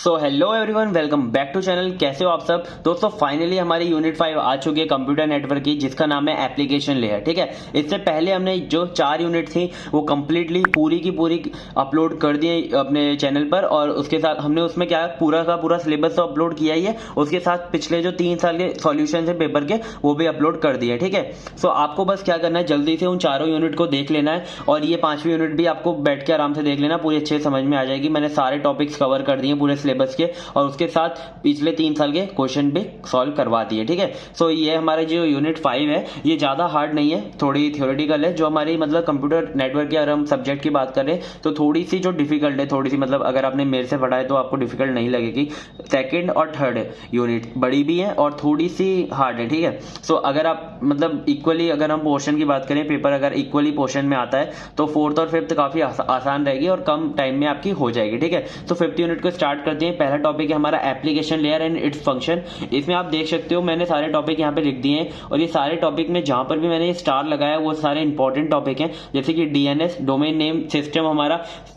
So hello everyone, welcome back to channel. कैसे हो आप सब दोस्तों? फाइनली हमारी यूनिट 5 आ चुकी है कंप्यूटर नेटवर्क की, जिसका नाम है एप्लीकेशन लेयर। ठीक है, इससे पहले हमने जो 4 यूनिट थी वो कंप्लीटली पूरी की पूरी अपलोड कर दी अपने चैनल पर, और उसके साथ हमने उसमें क्या पूरा का पूरा सिलेबस तो अपलोड किया ही है, उसके साथ पिछले जो 3 साल के सॉल्यूशन है पेपर के वो भी अपलोड कर दिए। ठीक है, सो आपको बस क्या करना है, जल्दी से उन चारों यूनिट को देख लेना है, और ये 5वीं यूनिट भी आपको बैठ के आराम से देख लेना, पूरी अच्छे समझ में आ जाएगी। मैंने सारे टॉपिक्स कवर कर दिए पूरे सिलेबस के, और उसके साथ पिछले 3 साल के क्वेश्चन भी सॉल्व करवा दिए। ठीक है, सो ये हमारे जो यूनिट 5 है ये ज्यादा हार्ड नहीं है, थोड़ी थ्योरेटिकल है। जो हमारी मतलब कंप्यूटर नेटवर्क के अगर हम सब्जेक्ट की बात करें तो थोड़ी सी जो डिफिकल्ट है, थोड़ी सी मतलब अगर आपने मेरे से पढ़ा है तो आपको डिफिकल्ट नहीं लगेगी। सेकंड और थर्ड यूनिट बड़ी भी है और थोड़ी सी हार्ड है। ठीक है, सो अगर आप मतलब इक्वली अगर हम पोर्शन की बात करें, पेपर अगर इक्वली पोर्शन में आता है तो 4th और 5th काफी आसान रहेगी और कम टाइम में आपकी हो जाएगी। ठीक है, तो 5th यूनिट को स्टार्ट करते हैं। पहला टॉपिक है हमारा application layer and its function. इसमें आप देख सकते हो मैंने सारे टॉपिक यहाँ पे लिख दिए हैं, और ये सारे टॉपिक में जहां पर भी मैंने स्टार लगाया वो सारे इंपॉर्टेंट टॉपिक हैं। जैसे कि डीएनएस डोमेन नेम सिस्टम हमारा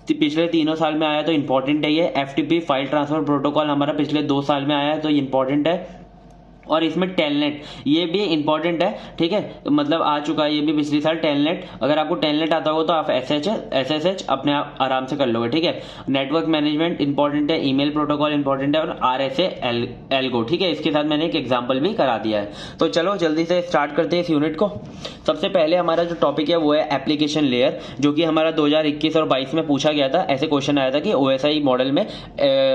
पिछले 3 साल में आया तो इंपॉर्टेंट है ये। एफटीपी फाइल ट्रांसफर प्रोटोकॉल हमारा पिछले 2 साल में आया है तो इंपॉर्टेंट है। और इसमें टेलनेट ये भी इंपॉर्टेंट है। ठीक है, मतलब आ चुका है ये भी पिछले साल टेलनेट। अगर आपको टेलनेट आता होगा तो आप एसएसएच अपने आप आराम से कर लोगे। ठीक है, नेटवर्क मैनेजमेंट इंपॉर्टेंट है, ईमेल प्रोटोकॉल इंपॉर्टेंट है, और आरएसए एल्गो। ठीक है, इसके साथ मैंने एक एग्जांपल भी करा दिया है। तो चलो जल्दी से स्टार्ट करते हैं इस यूनिट को। सबसे पहले हमारा जो टॉपिक है वो है एप्लीकेशन लेयर, जो कि हमारा 2021 और 22 में पूछा गया था। ऐसे क्वेश्चन आया था कि ओएसआई मॉडल में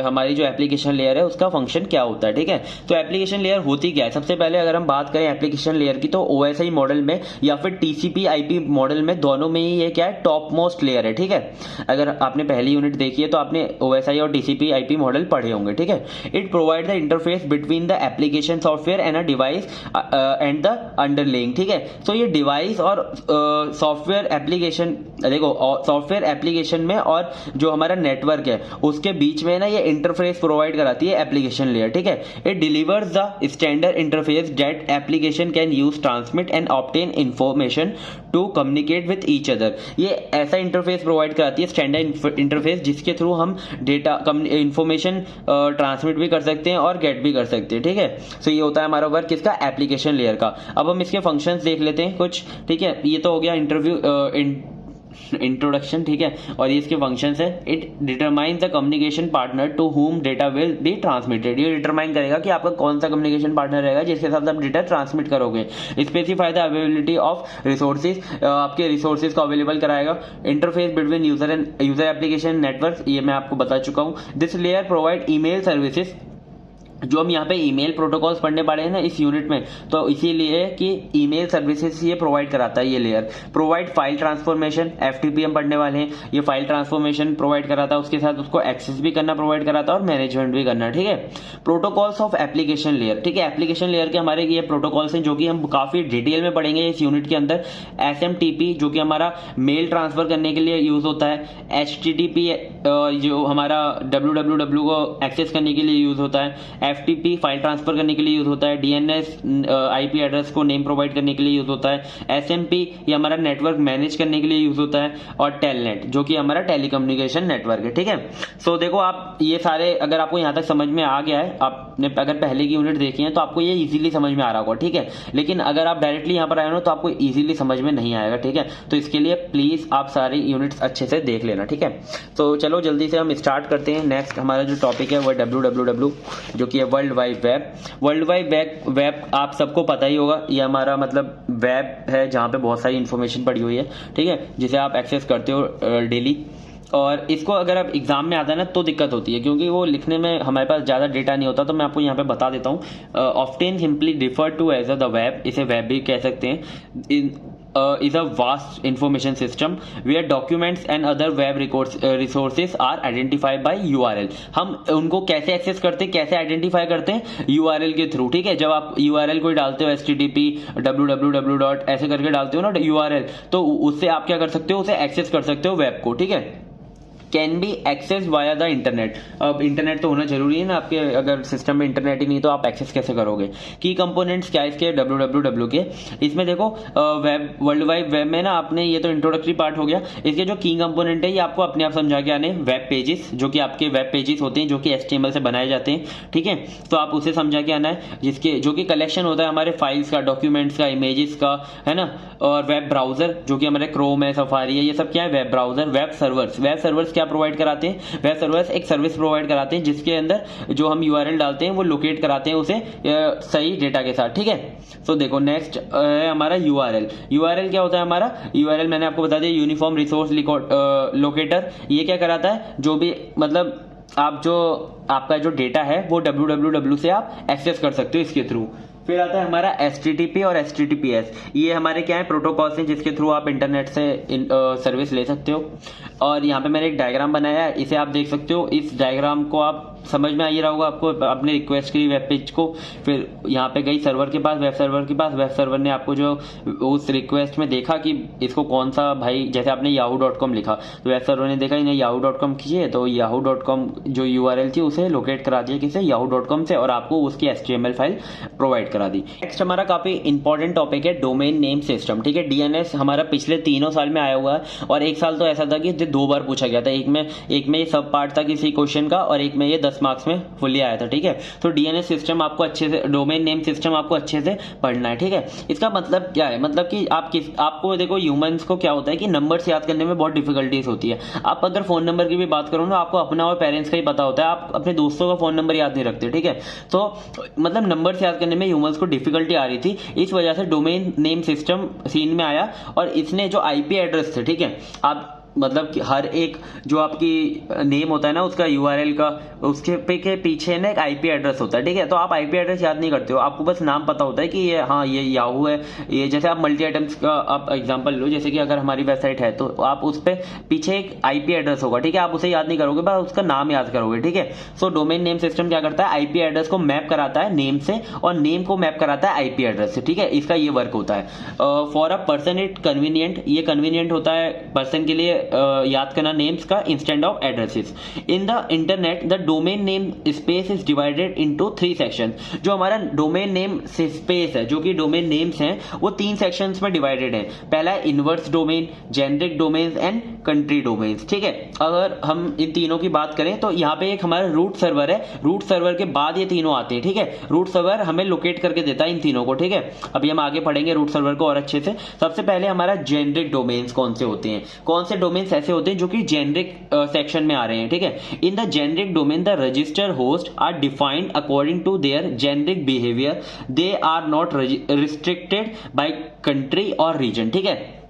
हमारी जो एप्लीकेशन लेयर है उसका फंक्शन क्या होता है। ठीक है, तो एप्लीकेशन लेयर होती क्या है? सबसे पहले अगर हम बात करें एप्लीकेशन लेयर की तो ओएसआई मॉडल में या फिर टीसीपी आईपी मॉडल में, दोनों में ही ये क्या है, टॉप मोस्ट लेयर है। ठीक है, अगर आपने पहली यूनिट देखी है तो आपने ओएसआई और टीसीपी आईपी मॉडल पढ़े होंगे। ठीक है, it provide the interface between the application software and a device and the underlying. ठीक है, तो ये डिवाइस और सॉफ्टवेयर एप्लीकेशन, देखो सॉफ्टवेयर एप्लीकेशन में और जो हमारा नेटवर्क है उसके बीच में ना ये इंटरफेस प्रोवाइड कराती है एप्लीकेशन लेयर। ठीक है, it delivers the standard interface that application can use, transmit and obtain information to communicate with each other। ये ऐसा इंटरफेस प्रोवाइड कराती है, स्टैंडर्ड इंटरफेस, जिसके थ्रू हम डेटा इंफॉर्मेशन ट्रांसमिट भी कर सकते हैं और गेट भी कर सकते हैं। ठीक है, सो ये होता है हमारा वर्क किसका, एप्लीकेशन लेयर का। अब हम इसके फंक्शंस देख लेते हैं कुछ। ठीक है, ये तो हो गया इंट्रोडक्शन। ठीक है, और ये इसके फंक्शंस है। It determine the communication partner to whom data will be transmitted. ये डिटरमाइन करेगा कि आपका कौन सा कम्युनिकेशन पार्टनर रहेगा जिसके साथ आप डेटा ट्रांसमिट करोगे। Specify the availability of resources, आपके रिसोर्सेज को अवेलेबल कराएगा। Interface between user and user application network, ये मैं आपको बता चुका हूँ। This layer provide email services. जो हम यहाँ पे ईमेल प्रोटोकॉल्स पढ़ने पड़े हैं ना इस यूनिट में, तो इसीलिए कि ईमेल सर्विसेज ये प्रोवाइड कराता है ये layer. Provide file transformation, FTP हम पढ़ने वाले हैं, ये फाइल ट्रांसफॉर्मेशन प्रोवाइड कराता है, उसके साथ उसको एक्सेस भी करना प्रोवाइड कराता है और मैनेजमेंट भी करना। ठीक है, प्रोटोकॉल्स ऑफ एप्लीकेशन लेयर। ठीक है, एप्लीकेशन लेयर के हमारे ये प्रोटोकॉल्स हैं जो कि हम काफी डिटेल में पढ़ेंगे इस यूनिट के अंदर। एसएमटीपी जो कि हमारा मेल ट्रांसफर करने के लिए यूज होता है। एचटीटीपी जो हमारा www को एक्सेस करने के लिए यूज होता है। एफटीपी फाइल ट्रांसफर करने के लिए यूज होता है। डीएनएस आईपी एड्रेस को नेम प्रोवाइड करने के लिए यूज होता है। एसएमपी ये हमारा नेटवर्क मैनेज करने के लिए यूज होता है। और टेलनेट जो कि हमारा टेलीकम्युनिकेशन नेटवर्क है। ठीक है, सो देखो आप ये सारे अगर आपको यहां तक समझ में आ गया है, आपने अगर पहले की यूनिट देखी है तो आपको ये इजीली समझ में आ रहा होगा। ठीक है, लेकिन अगर आप डायरेक्टली यहां पर आए हो तो आपको इजीली समझ में नहीं आएगा। ठीक है, तो इसके लिए प्लीज आप सारी यूनिट्स अच्छे से देख लेना। ठीक है, तो चलो जल्दी से हम स्टार्ट करते हैं। नेक्स्ट हमारा जो टॉपिक है वो www जो कि world wide web. World wide web आप सबको पता ही होगा, ये हमारा मतलब वेब है जहां पे बहुत सारी इंफॉर्मेशन पड़ी हुई है। ठीक है, जिसे आप एक्सेस करते हो डेली, और इसको अगर आप एग्जाम में आता है ना तो दिक्कत होती है क्योंकि वो लिखने में हमारे पास ज्यादा डेटा नहीं होता। तो मैं आपको यहाँ पे बता देता हूँ। Often simply refer to as the web, इसे वेब भी कह सकते हैं। is a vast information system where documents and other web resources are identified by URL। हम उनको कैसे एक्सेस करते हैं, कैसे आइडेंटिफाई करते हैं, URL के थ्रू। ठीक है, जब आप URL कोई डालते हो http www ऐसे करके डालते हो ना URL, तो उससे आप क्या कर सकते हो, उसे एक्सेस कर सकते हो वेब को। ठीक है, can be access via the internet. अब इंटरनेट तो होना जरूरी है ना आपके, अगर सिस्टम में इंटरनेट ही नहीं तो आप एक्सेस कैसे करोगे। की कंपोनेंट्स क्या है इसके www के, इसमें देखो वेब, वर्ल्ड वाइड वेब में ना आपने, ये तो इंट्रोडक्टरी पार्ट हो गया, इसके जो की कंपोनेंट है ये आपको अपने आप समझा के आने। वेब पेजेस, जो कि आपके वेब पेजेस होते हैं जो कि HTML से बनाए जाते हैं, ठीक है, तो आप उसे समझा के आना है, जिसके जो कि कलेक्शन होता है हमारे फाइल्स का, डॉक्यूमेंट्स का, इमेजेस का, है ना। और वेब ब्राउजर जो कि हमारे क्रोम है, सफारी है, ये सब क्या है, web browser. Web servers, web servers क्या प्रोवाइड कराते हैं, वेब सर्वर्स एक सर्विस प्रोवाइड कराते हैं जिसके अंदर जो हम URL डालते हैं वो लोकेट कराते हैं उसे सही डेटा के साथ, ठीक है। तो देखो नेक्स्ट है हमारा URL क्या होता है हमारा, URL मैंने आपको बता दिया, यूनिफॉर्म रिसोर्स लोकेटर। ये क्या कराता है, जो भी मतलब आप जो आपका जो डेटा है वो www से आप एक्सेस कर सकते हो इसके थ्रू। फिर आता है हमारा HTTP और HTTPS, ये हमारे क्या है, प्रोटोकॉल्स हैं जिसके थ्रू आप इंटरनेट से सर्विस ले सकते हो। और यहाँ पे मैंने एक डायग्राम बनाया है, इसे आप देख सकते हो। इस डायग्राम को आप समझ में आ ही रहा होगा आपको, अपने रिक्वेस्ट की वेब पेज को, फिर यहाँ पे गई सर्वर के पास, वेब सर्वर के पास, वेब सर्वर ने आपको जो उस रिक्वेस्ट में देखा कि इसको कौन सा भाई, जैसे आपने yahoo.com लिखा तो वेब सर्वर ने देखा इन्हें yahoo.com कीजिए, तो yahoo.com जो URL थी उसे लोकेट करा दिया किसे, yahoo.com से, और आपको उसकी HTML फाइल प्रोवाइड करा दी। नेक्स्ट हमारा काफी इंपॉर्टेंट टॉपिक है डोमेन नेम सिस्टम, ठीक है। DNS हमारा पिछले 3 साल में आया हुआ है, और एक साल तो ऐसा था कि 2 बार पूछा गया था, एक में ये सब पार्ट था किसी क्वेश्चन का, और एक में ये 10 मार्क्स में फुल्ली आया था, ठीक है। तो DNS सिस्टम आपको अच्छे से, डोमेन नेम सिस्टम आपको अच्छे से पढ़ना है, ठीक है। इसका मतलब क्या है, मतलब कि आपको देखो, ह्यूमंस को क्या होता है कि नंबर्स याद करने में बहुत डिफिकल्टीज होती है। आप अगर फोन नंबर की भी बात करो ना, आपको अपना और पेरेंट्स का ही पता होता है, आप अपने दोस्तों का फोन नंबर याद नहीं रखते, ठीक है। तो मतलब नंबर्स याद करने में ह्यूमंस को डिफिकल्टी आ रही थी, इस वजह से डोमेन नेम सिस्टम सीन में आया, और इसने जो IP एड्रेस थे, ठीक है, आप मतलब कि हर एक जो आपकी नेम होता है ना उसका URL का, उसके पे के पीछे ना एक IP एड्रेस होता है, ठीक है। तो आप IP एड्रेस याद नहीं करते हो, आपको बस नाम पता होता है कि ये, हाँ ये याहू है, ये जैसे आप मल्टी आइटम्स का आप एग्जांपल लो, जैसे कि अगर हमारी वेबसाइट है तो आप उस पे पीछे एक IP एड्रेस होगा, ठीक है, आप उसे याद नहीं करोगे, बस उसका नाम याद करोगे, ठीक है। सो डोमेन नेम सिस्टम क्या करता है, IP एड्रेस को मैप कराता है नेम से, और नेम को मैप कराता है IP एड्रेस से, ठीक है। इसका ये वर्क होता है। For a person it convenient, ये कन्वीनियंट होता है पर्सन के लिए याद करना नेम्स का instead of addresses. In the internet the domain name space is divided into 3 section. जो हमारा डोमेन नेम स्पेस है, जो कि डोमेन नेम्स हैं, वो 3 सेक्शंस में डिवाइडेड है। पहला है inverse domain, generic domains and country domains, ठीक है। अगर हम इन तीनों की बात करें तो यहाँ पे एक हमारा रूट सर्वर है, रूट सर्वर के बाद ये तीनों आते हैं, ठीक है। रूट सर्वर हमें लोकेट करके देता है इन तीनों को, ठीक है। अभी हम आगे पढ़ेंगे रूट सर्वर को और अच्छे से। सबसे पहले हमारा जेनरिक डोमेन्स कौन से होते हैं, कौन से डोमेन्स ऐसे होते हैं जो कि जेनरिक सेक्शन में आ रहे हैं, ठीक है। In the generic domain the register host are defined according to their generic behaviour, they are not restricted by country और रीजन, ठीक है।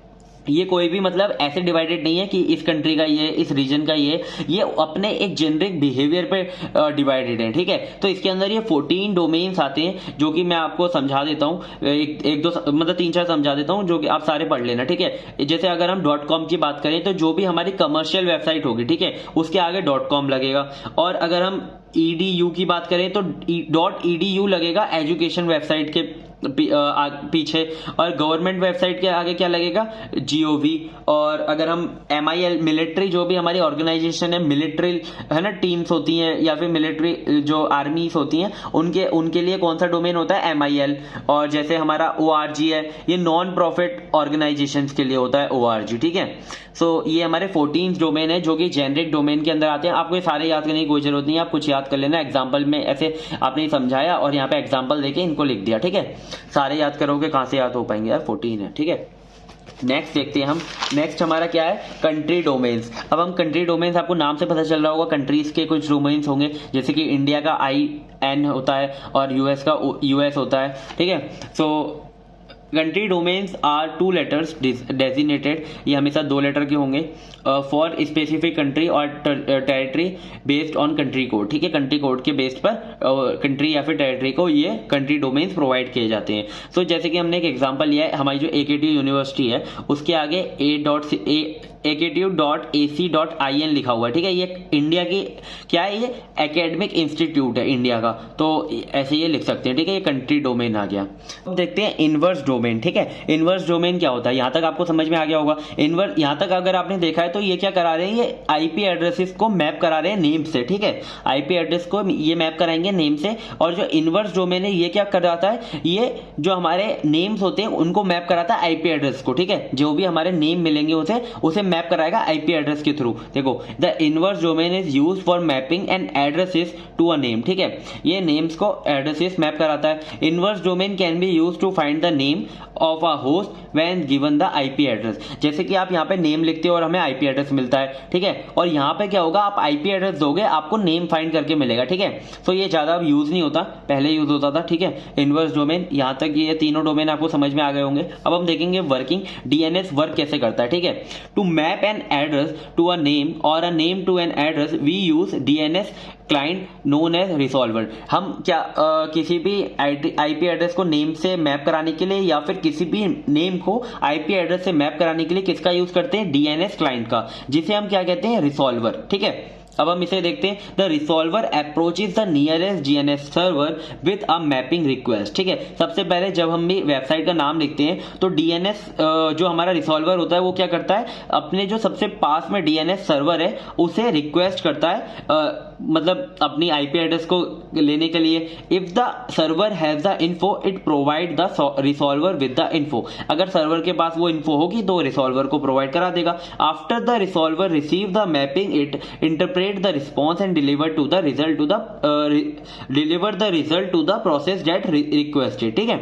ये कोई भी मतलब ऐसे डिवाइडेड नहीं है कि इस कंट्री का ये, इस रीजन का ये अपने एक जेनरिक बिहेवियर पे डिवाइडेड है, ठीक है। तो इसके अंदर ये 14 डोमेन्स आते हैं, जो कि मैं आपको समझा देता हूँ, एक दो मतलब 3-4 समझा देता हूँ, जो कि आप सारे पढ़ लेना, ठीक है। जैसे अगर हम .com की बात करें तो जो भी हमारी कमर्शियल वेबसाइट होगी, ठीक है, उसके आगे .com लगेगा। और अगर हम EDU की बात करें तो .edu लगेगा एजुकेशन वेबसाइट के पीछे, और गवर्नमेंट वेबसाइट के आगे क्या लगेगा, GOV। और अगर हम MIL मिलिट्री, जो भी हमारी ऑर्गेनाइजेशन है, मिलिट्री है ना, टीम्स होती हैं या फिर मिलिट्री जो आर्मीज होती हैं, उनके लिए कौन सा डोमेन होता है, MIL। और जैसे हमारा ORG है, ये नॉन प्रॉफिट ऑर्गेनाइजेशंस के लिए होता है ORG, ठीक है। सो ये हमारे 14 डोमेन है जो कि जेनरिक डोमेन के अंदर आते हैं। आपको ये सारे याद करने की कोई जरूरत नहीं है, आप कुछ याद कर लेना। एग्जाम्पल में ऐसे आपने समझाया और यहाँ पे एग्जाम्पल देके इनको लिख दिया, ठीक है। सारे याद करोगे कहां से याद हो पाएंगे यार, 14 है, ठीक है। नेक्स्ट देखते हैं हम, नेक्स्ट हमारा क्या है, कंट्री डोमेन्स। अब हम कंट्री डोमेन्स, आपको नाम से पता चल रहा होगा, कंट्रीज के कुछ डोमेन्स होंगे, जैसे कि इंडिया का IN होता है और US का US होता है, ठीक है। So country domains are 2 letters designated, ये हमेशा 2 लेटर के होंगे, फॉर स्पेसिफिक कंट्री और territory based on country code, ठीक है। कंट्री कोड के बेस्ड पर कंट्री या फिर टेरिटरी को ये कंट्री डोमेन्स प्रोवाइड किए जाते हैं। सो जैसे कि हमने एक एग्जांपल लिया है, हमारी जो AKTU यूनिवर्सिटी है उसके आगे actu.ac.in लिखा हुआ है, ठीक है। ये इंडिया की क्या है, ये एकेडमिक इंस्टीट्यूट है इंडिया का, तो ऐसे ये लिख सकते हैं, ठीक है। ये कंट्री डोमेन आ गया। अब देखते हैं इनवर्स डोमेन, ठीक है। इनवर्स डोमेन क्या होता है, यहां तक आपको समझ में आ गया होगा। इनवर्स यहां तक अगर आपने देखा है तो ये क्या करा रहे हैं, ये आईपी एड्रेसेस को मैप करा रहे हैं नेम से, ठीक है। आईपी एड्रेस को ये मैप कराएंगे नेम से। और जो इनवर्स डोमेन है ये क्या कराता है, ये जो हमारे नेम्स होते हैं उनको मैप कराता है आईपी एड्रेस को, ठीक है। जो भी हमारे नेम मिलेंगे उसे मैप कराएगा आईपी एड्रेस के थ्रू। देखो, the inverse domain is used for mapping and addresses to a name, ठीक है। ये नेम्स को एड्रेसेस मैप कराता है। Inverse domain can be used to find the name of a host when given the IP address. जैसे कि आप यहाँ पे नेम लिखते हो और हमें आईपी एड्रेस मिलता है, ठीक है। और यहाँ पे क्या होगा, आप आईपी एड्रेस दोगे आपको नेम फाइंड करके मिलेगा, ठीक है। तो ये ज्यादा यूज नहीं होता, पहले यूज होता था, ठीक है। इनवर्स डोमेन, यहाँ तक ये तीनों डोमेन आपको समझ में आ गए होंगे। अब हम देखेंगे वर्किंग, डीएनएस वर्क कैसे करता है, ठीक है। To map an address to a name और a name to an address we use DNS client known as resolver. हम क्या किसी भी आईपी एड्रेस को नेम से मैप कराने के लिए या फिर किसी भी नेम को आईपी एड्रेस से मैप कराने के लिए किसका यूज करते हैं, डीएनएस क्लाइंट का, जिसे हम क्या कहते हैं, रिसॉल्वर, ठीक है। अब हम इसे देखते हैं। The resolver approaches the nearest DNS server with a mapping request, ठीक है। सबसे पहले जब हम भी वेबसाइट का नाम लिखते हैं तो डीएनएस जो हमारा रिसॉल्वर होता है वो क्या करता है, अपने जो सबसे पास में डीएनएस सर्वर है उसे रिक्वेस्ट करता है, मतलब अपनी आईपी एड्रेस को लेने के लिए। If the server has the info it provide the resolver with the info. अगर सर्वर के पास वो इन्फो होगी तो रिसॉल्वर को प्रोवाइड करा देगा। After the resolver receive the mapping it interpret the response and deliver the result to the process that requested, ठीक है।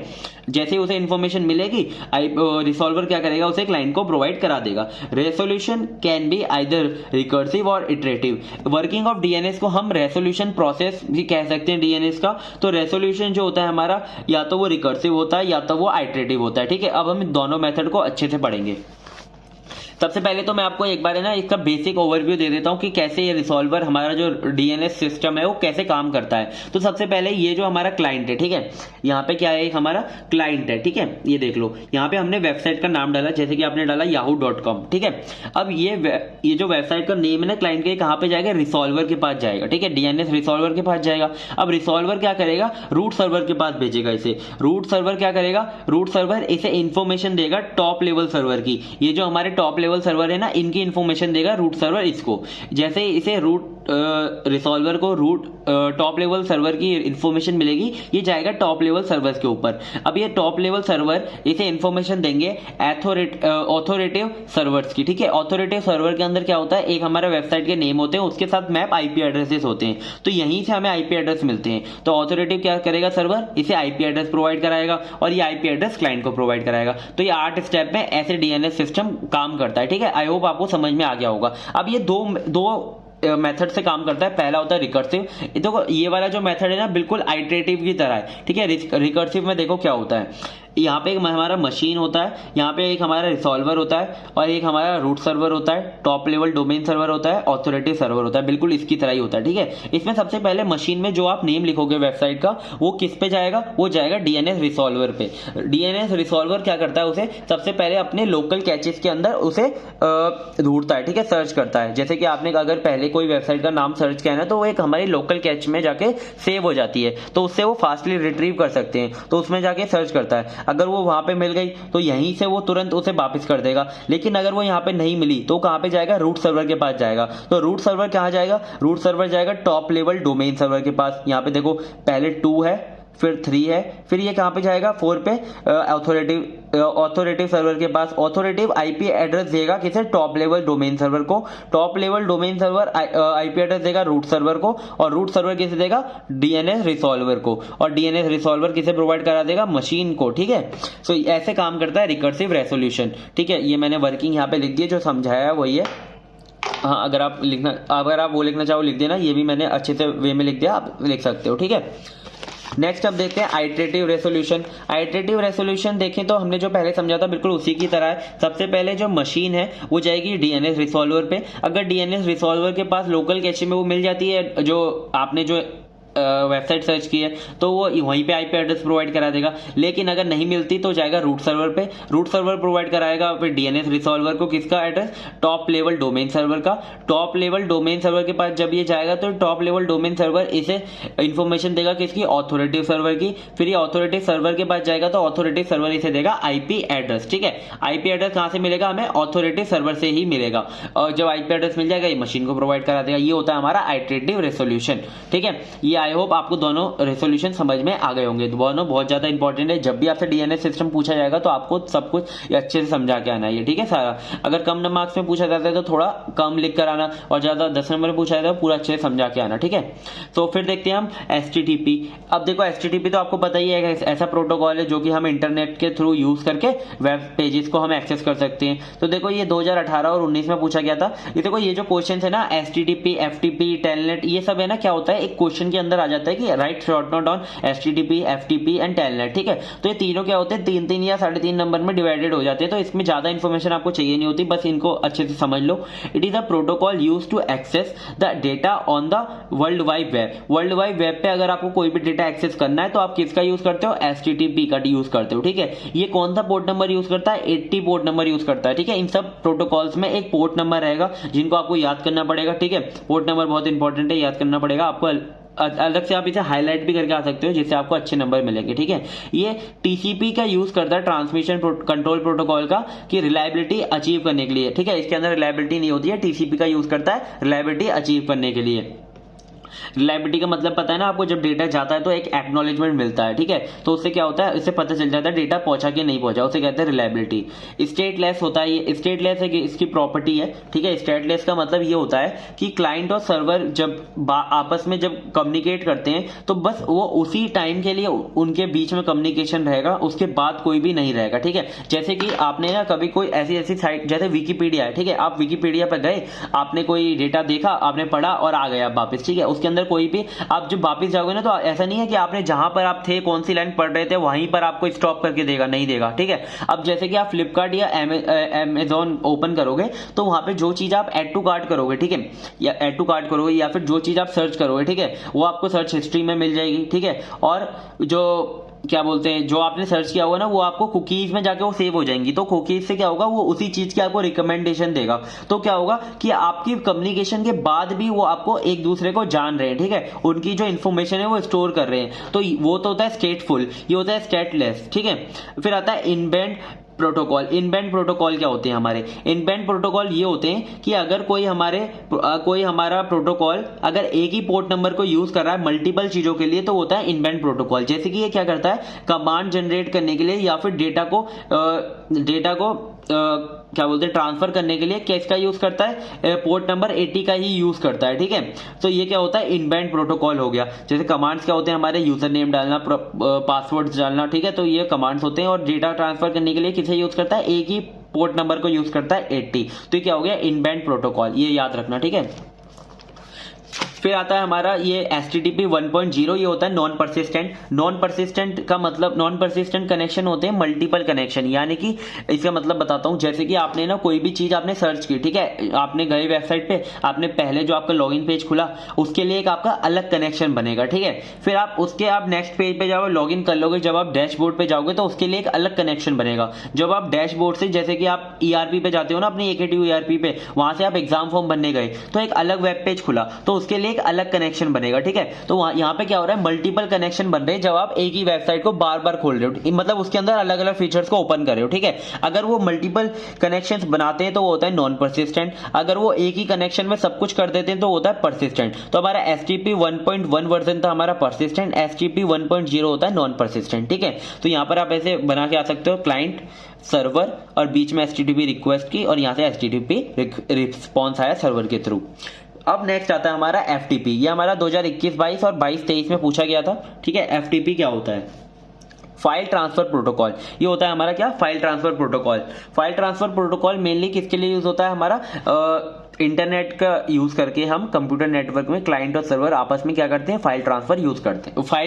जैसे उसे इंफॉर्मेशन मिलेगी रिसॉल्वर क्या करेगा, उसे क्लाइंट को प्रोवाइड करा देगा। Resolution can be either recursive और इटरेटिव। वर्किंग ऑफ डीएनएस को हम रेसोल्यूशन प्रोसेस भी कह सकते हैं डीएनएस का। तो रेसोल्यूशन जो होता है हमारा, या तो वो रिकर्सिव होता है या तो वो आइटरेटिव होता है, ठीक है। अब हम दोनों मेथड को अच्छे से पढ़ेंगे। सबसे पहले तो मैं आपको एक बार है ना इसका बेसिक ओवरव्यू दे देता हूं कि कैसे ये रिसॉल्वर, हमारा जो डीएनएस सिस्टम है वो कैसे काम करता है। तो सबसे पहले ये जो हमारा क्लाइंट है, ठीक है, यहाँ पे क्या है, एक हमारा क्लाइंट है, ठीक है। ये देख लो, यहाँ पे हमने वेबसाइट का नाम डाला, जैसे कि आपने डाला yahoo.com, ठीक है। अब ये जो वेबसाइट का नेम है ना क्लाइंट के, कहाँ पे जाएगा, रिसॉल्वर के पास जाएगा, ठीक है। डीएनएस रिसॉल्वर के पास जाएगा। अब रिसॉल्वर क्या करेगा, रूट सर्वर के पास भेजेगा इसे। रूट सर्वर क्या करेगा, रूट सर्वर इसे इंफॉर्मेशन देगा टॉप लेवल सर्वर की। ये जो हमारे टॉप लेवल सर्वर है ना, इनकी इंफॉर्मेशन देगा रूट सर्वर इसको। जैसे इसे रूट रिसॉल्वर को रूट टॉप लेवल सर्वर की इंफॉर्मेशन मिलेगी, ये जाएगा टॉप लेवल सर्वर के ऊपर। अब ये टॉप लेवल सर्वर इसे इंफॉर्मेशन देंगे ऑथोरेटिव सर्वर्स की, ठीक है। ऑथोरेटिव सर्वर के अंदर क्या होता है, एक हमारा वेबसाइट के नेम होते हैं, उसके साथ मैप आईपी एड्रेसेस होते हैं, तो यहीं से हमें आईपी एड्रेस मिलते हैं। तो ऑथोरेटिव क्या करेगा, सर्वर इसे आईपी एड्रेस प्रोवाइड कराएगा और ये आईपी एड्रेस क्लाइंट को प्रोवाइड कराएगा। तो ये 8 स्टेप में ऐसे डीएनएस सिस्टम काम करता है, ठीक है। आई होप आपको समझ में आ गया होगा। अब ये दो मेथड से काम करता है। पहला होता है रिकर्सिव। देखो ये वाला जो मेथड है ना बिल्कुल आइटरेटिव की तरह है, ठीक है। रिकर्सिव में देखो क्या होता है, यहाँ पे एक हमारा मशीन होता है, यहाँ पे एक हमारा रिसॉल्वर होता है और एक हमारा रूट सर्वर होता है, टॉप लेवल डोमेन सर्वर होता है, ऑथोरिटी सर्वर होता है, बिल्कुल इसकी तरह ही होता है, ठीक है। इसमें सबसे पहले मशीन में जो आप नेम लिखोगे वेबसाइट का, वो किस पे जाएगा, वो जाएगा डीएनएस रिसॉल्वर पे। डीएनएस रिसॉल्वर क्या करता है, उसे सबसे पहले अपने लोकल कैचेस के अंदर उसे ढूंढता है, ठीक है, सर्च करता है। जैसे कि आपने अगर पहले कोई वेबसाइट का नाम सर्च किया है ना, तो वो एक हमारी लोकल कैच में जाके सेव हो जाती है, तो उससे वो फास्टली रिट्रीव कर सकते हैं, तो उसमें जाके सर्च करता है। अगर वो वहां पे मिल गई तो यहीं से वो तुरंत उसे वापस कर देगा। लेकिन अगर वो यहाँ पे नहीं मिली तो कहां पे जाएगा, रूट सर्वर के पास जाएगा। तो रूट सर्वर कहां जाएगा, रूट सर्वर जाएगा टॉप लेवल डोमेन सर्वर के पास। यहाँ पे देखो पहले 2 है, फिर 3 है, फिर ये कहां पे जाएगा, 4 पे ऑथोरेटिव सर्वर के पास। ऑथोरेटिव आईपी एड्रेस देगा किसे, टॉप लेवल डोमेन सर्वर को। Top level domain server IP address देगा रूट सर्वर को, और रूट सर्वर किसे देगा, डीएनएस रिसॉल्वर को, और डीएनएस रिसॉल्वर किसे प्रोवाइड करा देगा, मशीन को, ठीक है। सो ऐसे काम करता है रिकर्सिव रेसोल्यूशन, ठीक है। ये मैंने वर्किंग यहाँ पे लिख दी है, जो समझाया है वही है। हाँ, अगर आप वो लिखना चाहो लिख देना, ये भी मैंने अच्छे से वे में लिख दिया, आप लिख सकते हो, ठीक है। नेक्स्ट अब देखते हैं आइटरेटिव रेसोल्यूशन। आइटरेटिव रेसोल्यूशन देखें तो हमने जो पहले समझा था बिल्कुल उसी की तरह है। सबसे पहले जो मशीन है वो जाएगी डीएनएस रिसॉल्वर पे। अगर डीएनएस रिसॉल्वर के पास लोकल कैचे में वो मिल जाती है, जो आपने जो वेबसाइट सर्च की है तो वो वहीं पे आईपी एड्रेस प्रोवाइड करा देगा। लेकिन अगर नहीं मिलती तो जाएगा रूट सर्वर पे, रूट सर्वर प्रोवाइड कराएगा फिर डीएनएस रिसॉल्वर को किसका address, top level domain server का। टॉप लेवल डोमेन सर्वर के पास जब ये जाएगा तो टॉप लेवल डोमेन सर्वर इसे इंफॉर्मेशन देगा किसकी, ऑथोरिटेटिव सर्वर की। फिर ये ऑथोरिटेटिव सर्वर के पास जाएगा तो ऑथोरिटेटिव सर्वर इसे देगा आईपी एड्रेस। ठीक है, आईपी एड्रेस कहां से मिलेगा, हमें ऑथोरिटेटिव सर्वर से ही मिलेगा। और जब आईपी एड्रेस मिल जाएगा ये मशीन को प्रोवाइड करा देगा। ये होता है हमारा आइटरेटिव रेसोल्यूशन। ठीक है, ये आई होप आपको दोनों रेसोल्यूशन समझ में आ गए होंगे। दोनों बहुत ज्यादा इंपॉर्टेंट है। जब भी आपसे डीएनएस सिस्टम पूछा जाएगा तो आपको सब कुछ अच्छे से समझा के आना है। ठीक है सारा, अगर कम मार्क्स में पूछा जाता है तो थोड़ा कम लिख कर आना, और ज्यादा 10 नंबर में पूछा जाता है पूरा अच्छे से समझा के आना। ठीक है, तो फिर देखते हैं हम एचटीटीपी। अब देखो एचटीटीपी तो आपको पता ही है, ऐसा प्रोटोकॉल है जो कि हम इंटरनेट के थ्रू यूज करके वेब पेजेस को हम एक्सेस कर सकते हैं। तो देखो ये 2018 और 19 में पूछा गया था। ये देखो ये जो क्वेश्चन है ना, एचटीटीपी, एफटीपी, टेलनेट, ये सब है ना, क्या होता है एक क्वेश्चन के अंदर आ जाता है कि right short note on HTTP, FTP and telnet. ठीक है, तो ये तीनों क्या होते हैं, 3-3 या 3.5 नंबर में डिवाइडेड हो जाते हैं। तो इसमें ज्यादा इंफॉर्मेशन आपको चाहिए नहीं होती, बस इनको अच्छे से समझ लो। It is a protocol use to access the data on the world wide web. World wide web पे अगर आपको कोई भी डेटा एक्सेस करना है तो आप किसका यूज करते हो, एचटीटीपी का यूज करते हो। ठीक है, ये कौन सा पोर्ट नंबर यूज करता है, 80 पोर्ट नंबर यूज करता है। ठीक है, इन सब प्रोटोकॉल्स में एक पोर्ट नंबर रहेगा जिनको आपको याद करना पड़ेगा। ठीक है, पोर्ट नंबर बहुत इंपॉर्टेंट है, याद करना पड़ेगा आपको। अलग से आप इसे हाईलाइट भी करके आ सकते हो जिससे आपको अच्छे नंबर मिलेंगे। ठीक है, ये टीसीपी का यूज करता है, ट्रांसमिशन कंट्रोल प्रोटोकॉल का, कि रिलायबिलिटी अचीव करने के लिए। ठीक है, इसके अंदर रिलायबिलिटी नहीं होती है, टीसीपी का यूज करता है रिलायबिलिटी अचीव करने के लिए। रिलायबिलिटी का मतलब पता है ना आपको, जब डेटा जाता है तो एक एक्नॉलेजमेंट मिलता है। ठीक है, तो उससे क्या होता है, इससे पता चल जाता है डेटा पहुंचा कि नहीं पहुंचा, उसे कहते हैं रिलायबिलिटी। स्टेटलेस होता है, ये स्टेटलेस है कि इसकी प्रॉपर्टी है। ठीक है, स्टेटलेस का मतलब ये होता है कि क्लाइंट और सर्वर जब आपस में जब कम्युनिकेट करते हैं तो बस वो उसी टाइम के लिए उनके बीच में कम्युनिकेशन रहेगा, उसके बाद कोई भी नहीं रहेगा। ठीक है, जैसे कि आपने ना कभी कोई ऐसी साइट जैसे विकिपीडिया है। ठीक है, आप विकिपीडिया पर गए, आपने कोई डेटा देखा, आपने पढ़ा और आ गए आप वापस। ठीक है, उसके अंदर कोई भी आप जब वापस जाओगे ना तो ऐसा नहीं है कि आपने जहां पर आप थे, कौन सी लाइन पढ़ रहे थे, वहीं पर आपको स्टॉप करके देगा, नहीं देगा। ठीक है, अब जैसे कि आप फ्लिपकार्ट या अमेजॉन ओपन करोगे तो वहां पे जो चीज आप एड टू कार्ट करोगे, ठीक है, या एड टू कार्ट करोगे या फिर जो चीज आप सर्च करोगे, ठीक है, वो आपको सर्च हिस्ट्री में मिल जाएगी। ठीक है, और जो क्या बोलते हैं, जो आपने सर्च किया होगा ना वो आपको कुकीज में जाके वो सेव हो जाएंगी। तो कुकीज से क्या होगा, वो उसी चीज की आपको रिकमेंडेशन देगा। तो क्या होगा कि आपकी कम्युनिकेशन के बाद भी वो आपको एक दूसरे को जान रहे हैं। ठीक है, उनकी जो इन्फॉर्मेशन है वो स्टोर कर रहे हैं। तो वो तो होता है स्टेटफुल, ये होता है स्टेटलेस। ठीक है, फिर आता है इनबैंड प्रोटोकॉल। इनबैंड प्रोटोकॉल क्या होते हैं हमारे, इनबैंड प्रोटोकॉल ये होते हैं कि अगर कोई हमारा प्रोटोकॉल अगर एक ही पोर्ट नंबर को यूज कर रहा है मल्टीपल चीजों के लिए तो होता है इनबैंड प्रोटोकॉल। जैसे कि ये क्या करता है, कमांड जनरेट करने के लिए या फिर डेटा को क्या बोलते हैं ट्रांसफर करने के लिए किसका यूज करता है, पोर्ट नंबर 80 का ही यूज करता है। ठीक है, तो ये क्या होता है, इनबाउंड प्रोटोकॉल हो गया। जैसे कमांड्स क्या होते हैं हमारे, यूजर नेम डालना, पासवर्ड डालना। ठीक है, तो ये कमांड्स होते हैं। और डेटा ट्रांसफर करने के लिए किसे यूज करता है, एक ही पोर्ट नंबर को यूज करता है 80। तो ये क्या हो गया, इनबाउंड प्रोटोकॉल, ये याद रखना। ठीक है, फिर आता है हमारा ये HTTP 1.0, ये होता है नॉन परसिस्टेंट। नॉन परसिस्टेंट का मतलब, नॉन परसिस्टेंट कनेक्शन होते हैं मल्टीपल कनेक्शन, यानी कि इसका मतलब बताता हूं। जैसे कि आपने ना कोई भी चीज आपने सर्च की, ठीक है, आपने गए वेबसाइट पे, आपने पहले जो आपका लॉगिन पेज खुला उसके लिए एक आपका अलग कनेक्शन बनेगा। ठीक है, फिर आप नेक्स्ट पेज पे जाओगे, लॉगिन कर लोगे, जब आप डैशबोर्ड पे जाओगे तो उसके लिए एक अलग कनेक्शन बनेगा। जब आप डैशबोर्ड से, जैसे कि आप ERP पे जाते हो ना, अपनी AKTU ERP पे, वहां से आप एग्जाम फॉर्म भरने गए तो एक अलग वेब पेज खुला तो उसके लिए एक अलग कनेक्शन बनेगा। ठीक है, तो यहाँ पे क्या हो रहा है, मल्टीपल कनेक्शन बन रहे हैं जब आप एक ही वेबसाइट को बार बार खोल रहे हो, मतलब उसके अंदर अलग अलग फीचर्स को ओपन कर रहे हो। ठीक है, अगर वो मल्टीपल कनेक्शंस बनाते हैं तो वो होता है नॉन परसिस्टेंट। अगर वो एक ही कनेक्शन में सब कुछ कर देते हैं तो होता है परसिस्टेंट। तो हमारा HTTP 1.1 वर्जन था हमारा परसिस्टेंट, HTTP 1.0 होता है नॉन परसिस्टेंट। ठीक है, तो यहाँ पर आप ऐसे बना के आ सकते हो, क्लाइंट सर्वर और बीच में HTTP रिक्वेस्ट की और यहाँ से HTTP रिस्पॉन्स आया सर्वर के थ्रू। अब नेक्स्ट आता है हमारा FTP, ये हमारा 2021-22 और 22-23 में पूछा गया था। ठीक है, FTP क्या होता है, फाइल ट्रांसफर प्रोटोकॉल। ये होता है हमारा क्या, file transfer protocol. File transfer protocol mainly किसके लिए यूज होता है हमारा, इंटरनेट का यूज करके हम कंप्यूटर नेटवर्क में क्लाइंट और सर्वर आपस में क्या करते हैं, फाइल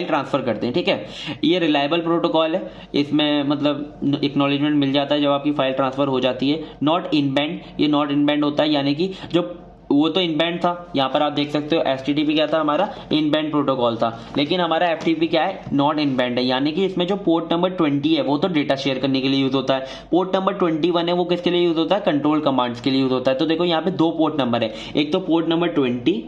ट्रांसफर करते हैं। ठीक है, ये रिलायबल प्रोटोकॉल है, इसमें मतलब एक्नॉलेजमेंट मिल जाता है जब आपकी फाइल ट्रांसफर हो जाती है। नॉट इनबाउंड, ये नॉट इनबाउंड होता है, यानी कि जो वो तो इन बैंड था, यहाँ पर आप देख सकते हो HTTP क्या था हमारा, इन बैंड प्रोटोकॉल था, लेकिन हमारा FTP क्या है, नॉट इन बैंड है, यानी कि इसमें जो पोर्ट नंबर 20 है वो तो डेटा शेयर करने के लिए यूज होता है, पोर्ट नंबर 21 है वो किसके लिए यूज होता है, कंट्रोल कमांड्स के लिए यूज होता है। तो देखो यहाँ पे दो पोर्ट नंबर है, एक तो पोर्ट नंबर 20,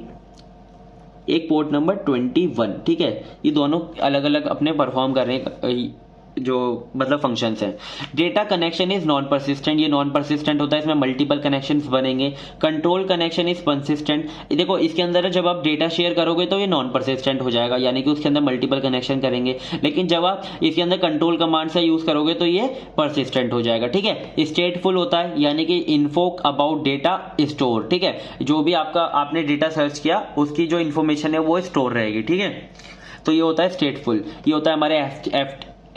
एक पोर्ट नंबर 21, ठीक है, ये दोनों अलग अलग अपने परफॉर्म कर रहे हैं जो मतलब फंक्शंस हैं। Data connection is non persistent, ये नॉन परसिस्टेंट होता है, इसमें मल्टीपल कनेक्शंस बनेंगे। कंट्रोल कनेक्शन इज परसिस्टेंट, देखो इसके अंदर जब आप डेटा शेयर करोगे तो ये नॉन परसिस्टेंट हो जाएगा, यानी कि उसके अंदर मल्टीपल कनेक्शन करेंगे, लेकिन जब आप इसके अंदर कंट्रोल कमांड से यूज करोगे तो ये परसिस्टेंट हो जाएगा, ठीक है। स्टेटफुल होता है, यानी कि इन्फो अबाउट डेटा स्टोर, ठीक है, जो भी आपने डेटा सर्च किया उसकी जो इन्फॉर्मेशन है वो स्टोर रहेगी, ठीक है। तो ये होता है स्टेटफुल। ये होता है हमारे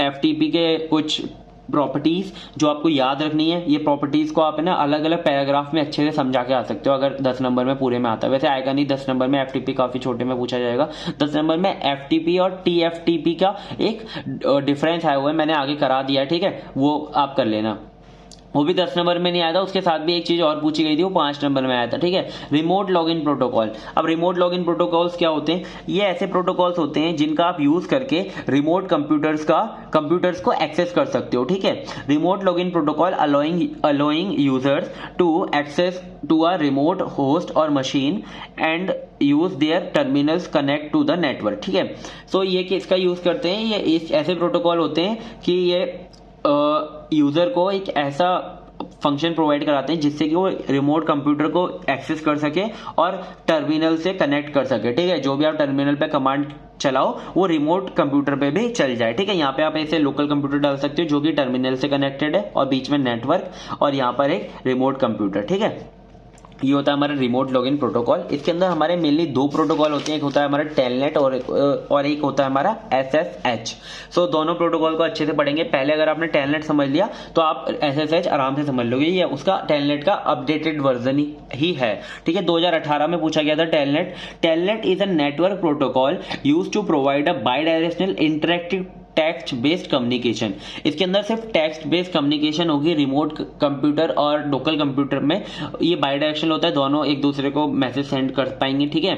FTP के कुछ प्रॉपर्टीज जो आपको याद रखनी है। ये प्रॉपर्टीज को आप ना अलग अलग पैराग्राफ में अच्छे से समझा के आ सकते हो, अगर 10 नंबर में पूरे में आता है, वैसे आएगा नहीं 10 नंबर में, FTP काफी छोटे में पूछा जाएगा। 10 नंबर में FTP और TFTP का एक डिफरेंस आया हुआ है, मैंने आगे करा दिया है, ठीक है, वो आप कर लेना, वो भी 10 नंबर में नहीं आया था, उसके साथ भी एक चीज और पूछी गई थी, वो 5 नंबर में आया था, ठीक है। Remote login protocol. अब रिमोट लॉगिन प्रोटोकॉल्स क्या होते हैं, ये ऐसे प्रोटोकॉल्स होते हैं जिनका आप यूज करके रिमोट कंप्यूटर्स को एक्सेस कर सकते हो, ठीक है। Remote login protocol allowing users to access to a remote host और machine and use their terminals connect to the network, ठीक है। सो ये किसका यूज करते हैं, ये ऐसे प्रोटोकॉल होते हैं कि ये यूजर को एक ऐसा फंक्शन प्रोवाइड कराते हैं जिससे कि वो रिमोट कंप्यूटर को एक्सेस कर सके और टर्मिनल से कनेक्ट कर सके, ठीक है। जो भी आप टर्मिनल पे कमांड चलाओ वो रिमोट कंप्यूटर पे भी चल जाए, ठीक है। यहाँ पे आप ऐसे लोकल कंप्यूटर डाल सकते हो जो कि टर्मिनल से कनेक्टेड है और बीच में नेटवर्क और यहाँ पर एक रिमोट कंप्यूटर, ठीक है। ये होता है हमारा रिमोट लॉगिन प्रोटोकॉल। इसके अंदर हमारे मेनली दो प्रोटोकॉल होते हैं, एक होता है हमारा टेलनेट और एक होता है हमारा SSH। सो दोनों प्रोटोकॉल को अच्छे से पढ़ेंगे। पहले अगर आपने टेलनेट समझ लिया तो आप SSH आराम से समझ लोगे, ये उसका टेलनेट का अपडेटेड वर्जन ही है, ठीक है। 2018 में पूछा गया था Telnet. Telnet is a network protocol use to provide a bidirectional interactive text based communication. इसके अंदर सिर्फ टेक्स्ट बेस्ड कम्युनिकेशन होगी रिमोट कंप्यूटर और लोकल कंप्यूटर में। ये बाई डायरेक्शनल होता है, दोनों एक दूसरे को मैसेज सेंड कर पाएंगे, ठीक है।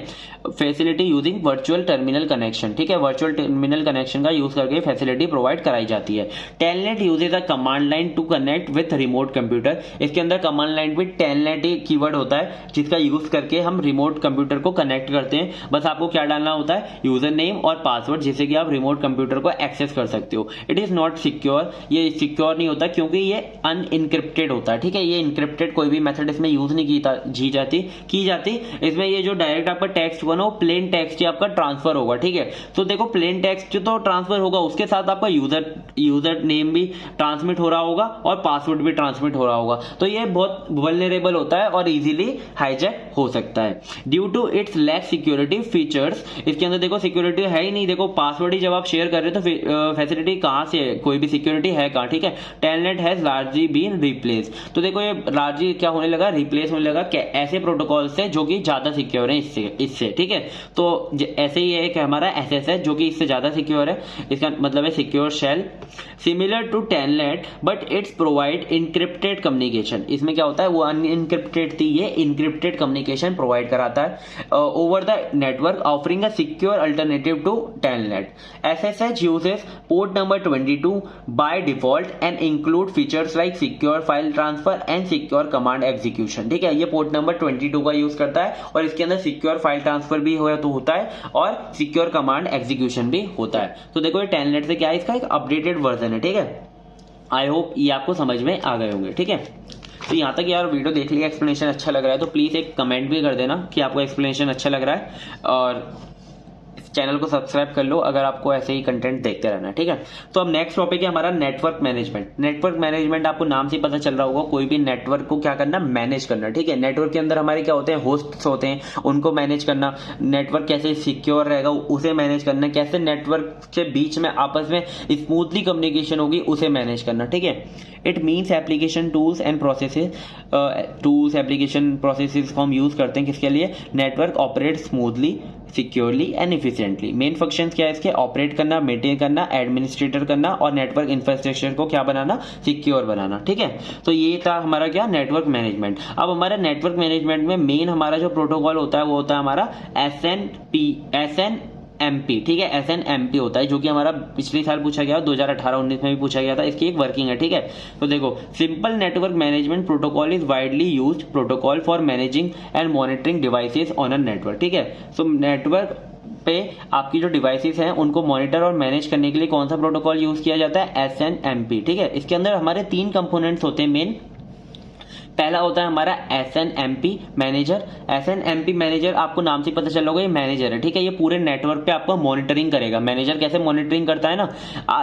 Facility using virtual terminal connection, ठीक है, वर्चुअल टर्मिनल कनेक्शन का यूज करके फैसिलिटी प्रोवाइड कराई जाती है। Telnet uses a command line to connect with remote computer. इसके अंदर कमांड लाइन भी टेलनेट ही कीवर्ड होता है जिसका यूज करके हम रिमोट कंप्यूटर को कनेक्ट करते हैं। बस आपको क्या डालना होता है, यूजर नेम और पासवर्ड, जिससे कि आप रिमोट कंप्यूटर को एक्सेस कर सकते हो। इट इज नॉट सिक्योर, ये सिक्योर नहीं होता क्योंकि ये अनइनक्रिप्टेड होता है, ठीक है। ये इनक्रिप्टेड कोई भी मेथड इसमें यूज नहीं की जाती। इसमें ये जो डायरेक्ट आपका टेक्स्ट बना वो प्लेन टेक्स्ट ही आपका ट्रांसफर होगा, ठीक है। तो देखो प्लेन टेक्स्ट तो ट्रांसफर होगा, उसके साथ आपका यूजर नेम भी ट्रांसमिट हो रहा होगा और पासवर्ड भी ट्रांसमिट हो रहा होगा। तो ये बहुत वल्नरेबल होता है और इजीली हाईजैक हो सकता है due to its lack security features. इसके अंदर देखो सिक्योरिटी है ही नहीं, देखो पासवर्ड ही जब आप शेयर कर रहे हो तो फैसिलिटी कहां से है, कोई भी सिक्योरिटी है कहां, ठीक है। Telnet has largely been replace. तो देखो ये लार्जली क्या होने लगा, रिप्लेस होने लगा ऐसे प्रोटोकॉल से जो कि ज्यादा सिक्योर है इससे, ठीक है। तो ऐसे ही है कि हमारा SSH जो कि इससे ज्यादा सिक्योर है, इसका मतलब है secure shell, similar to Telnet but its provide encrypted communication. इसमें क्या होता है, वो अनइनक्रिप्टेड थी, ये इनक्रिप्टेड कम्युनिकेशन प्रोवाइड कराता है over the network, offering a secure alternative to Telnet. SSH uses port number 22 by default and include features like secure file transfer and secure command execution, ठीक है। ये पोर्ट नंबर 22 का use करता है और इसके अंदर सिक्योर फाइल ट्रांसफर भी होता है और सिक्योर कमांड एग्जीक्यूशन भी होता है। तो देखो ये टेलनेट से क्या है, इसका एक अपडेटेड वर्जन है, ठीक है। आई होप ये आपको समझ में आ गए होंगे, ठीक है। तो यहाँ तक यार वीडियो देख लिया, एक्सप्लेनेशन अच्छा लग रहा है तो प्लीज एक कमेंट भी कर देना कि आपको एक्सप्लेनेशन अच्छा लग रहा है, और चैनल को सब्सक्राइब कर लो अगर आपको ऐसे ही कंटेंट देखते रहना है, ठीक है। तो अब नेक्स्ट टॉपिक है हमारा नेटवर्क मैनेजमेंट। नेटवर्क मैनेजमेंट आपको नाम से पता चल रहा होगा, कोई भी नेटवर्क को क्या करना, मैनेज करना, ठीक है। नेटवर्क के अंदर हमारे क्या होते हैं, होस्ट्स होते हैं, उनको मैनेज करना, नेटवर्क कैसे सिक्योर रहेगा उसे मैनेज करना, कैसे नेटवर्क के बीच में आपस में स्मूथली कम्युनिकेशन होगी उसे मैनेज करना, ठीक है। It means application tools and processes, application processes को हम यूज करते हैं किसके लिए, network operate smoothly securely and efficiently. Main functions क्या है इसके? ऑपरेट करना, मेंटेन करना, एडमिनिस्ट्रेटर करना और नेटवर्क इंफ्रास्ट्रक्चर को क्या बनाना? सिक्योर बनाना। ठीक है, तो ये था हमारा क्या? Network management. अब हमारा नेटवर्क मैनेजमेंट में मेन हमारा जो प्रोटोकॉल होता है वो होता है हमारा SNMP। ठीक है, SNMP होता है, जो कि हमारा पिछले साल पूछा गया, 2018-19 में भी पूछा गया था। इसकी एक वर्किंग है। ठीक है, तो देखो, simple network management protocol is widely used protocol for managing and monitoring devices on a network. ठीक है, सो नेटवर्क पे आपकी जो डिवाइसेस हैं उनको मॉनिटर और मैनेज करने के लिए कौन सा प्रोटोकॉल यूज किया जाता है? SNMP। ठीक है, इसके अंदर हमारे 3 कंपोनेंट्स होते हैं मेन। पहला होता है हमारा SNMP मैनेजर। SNMP मैनेजर आपको नाम से पता चल होगा, ये मैनेजर है। ठीक है, ये पूरे नेटवर्क पे आपको मॉनिटरिंग करेगा। मैनेजर कैसे मॉनिटरिंग करता है ना?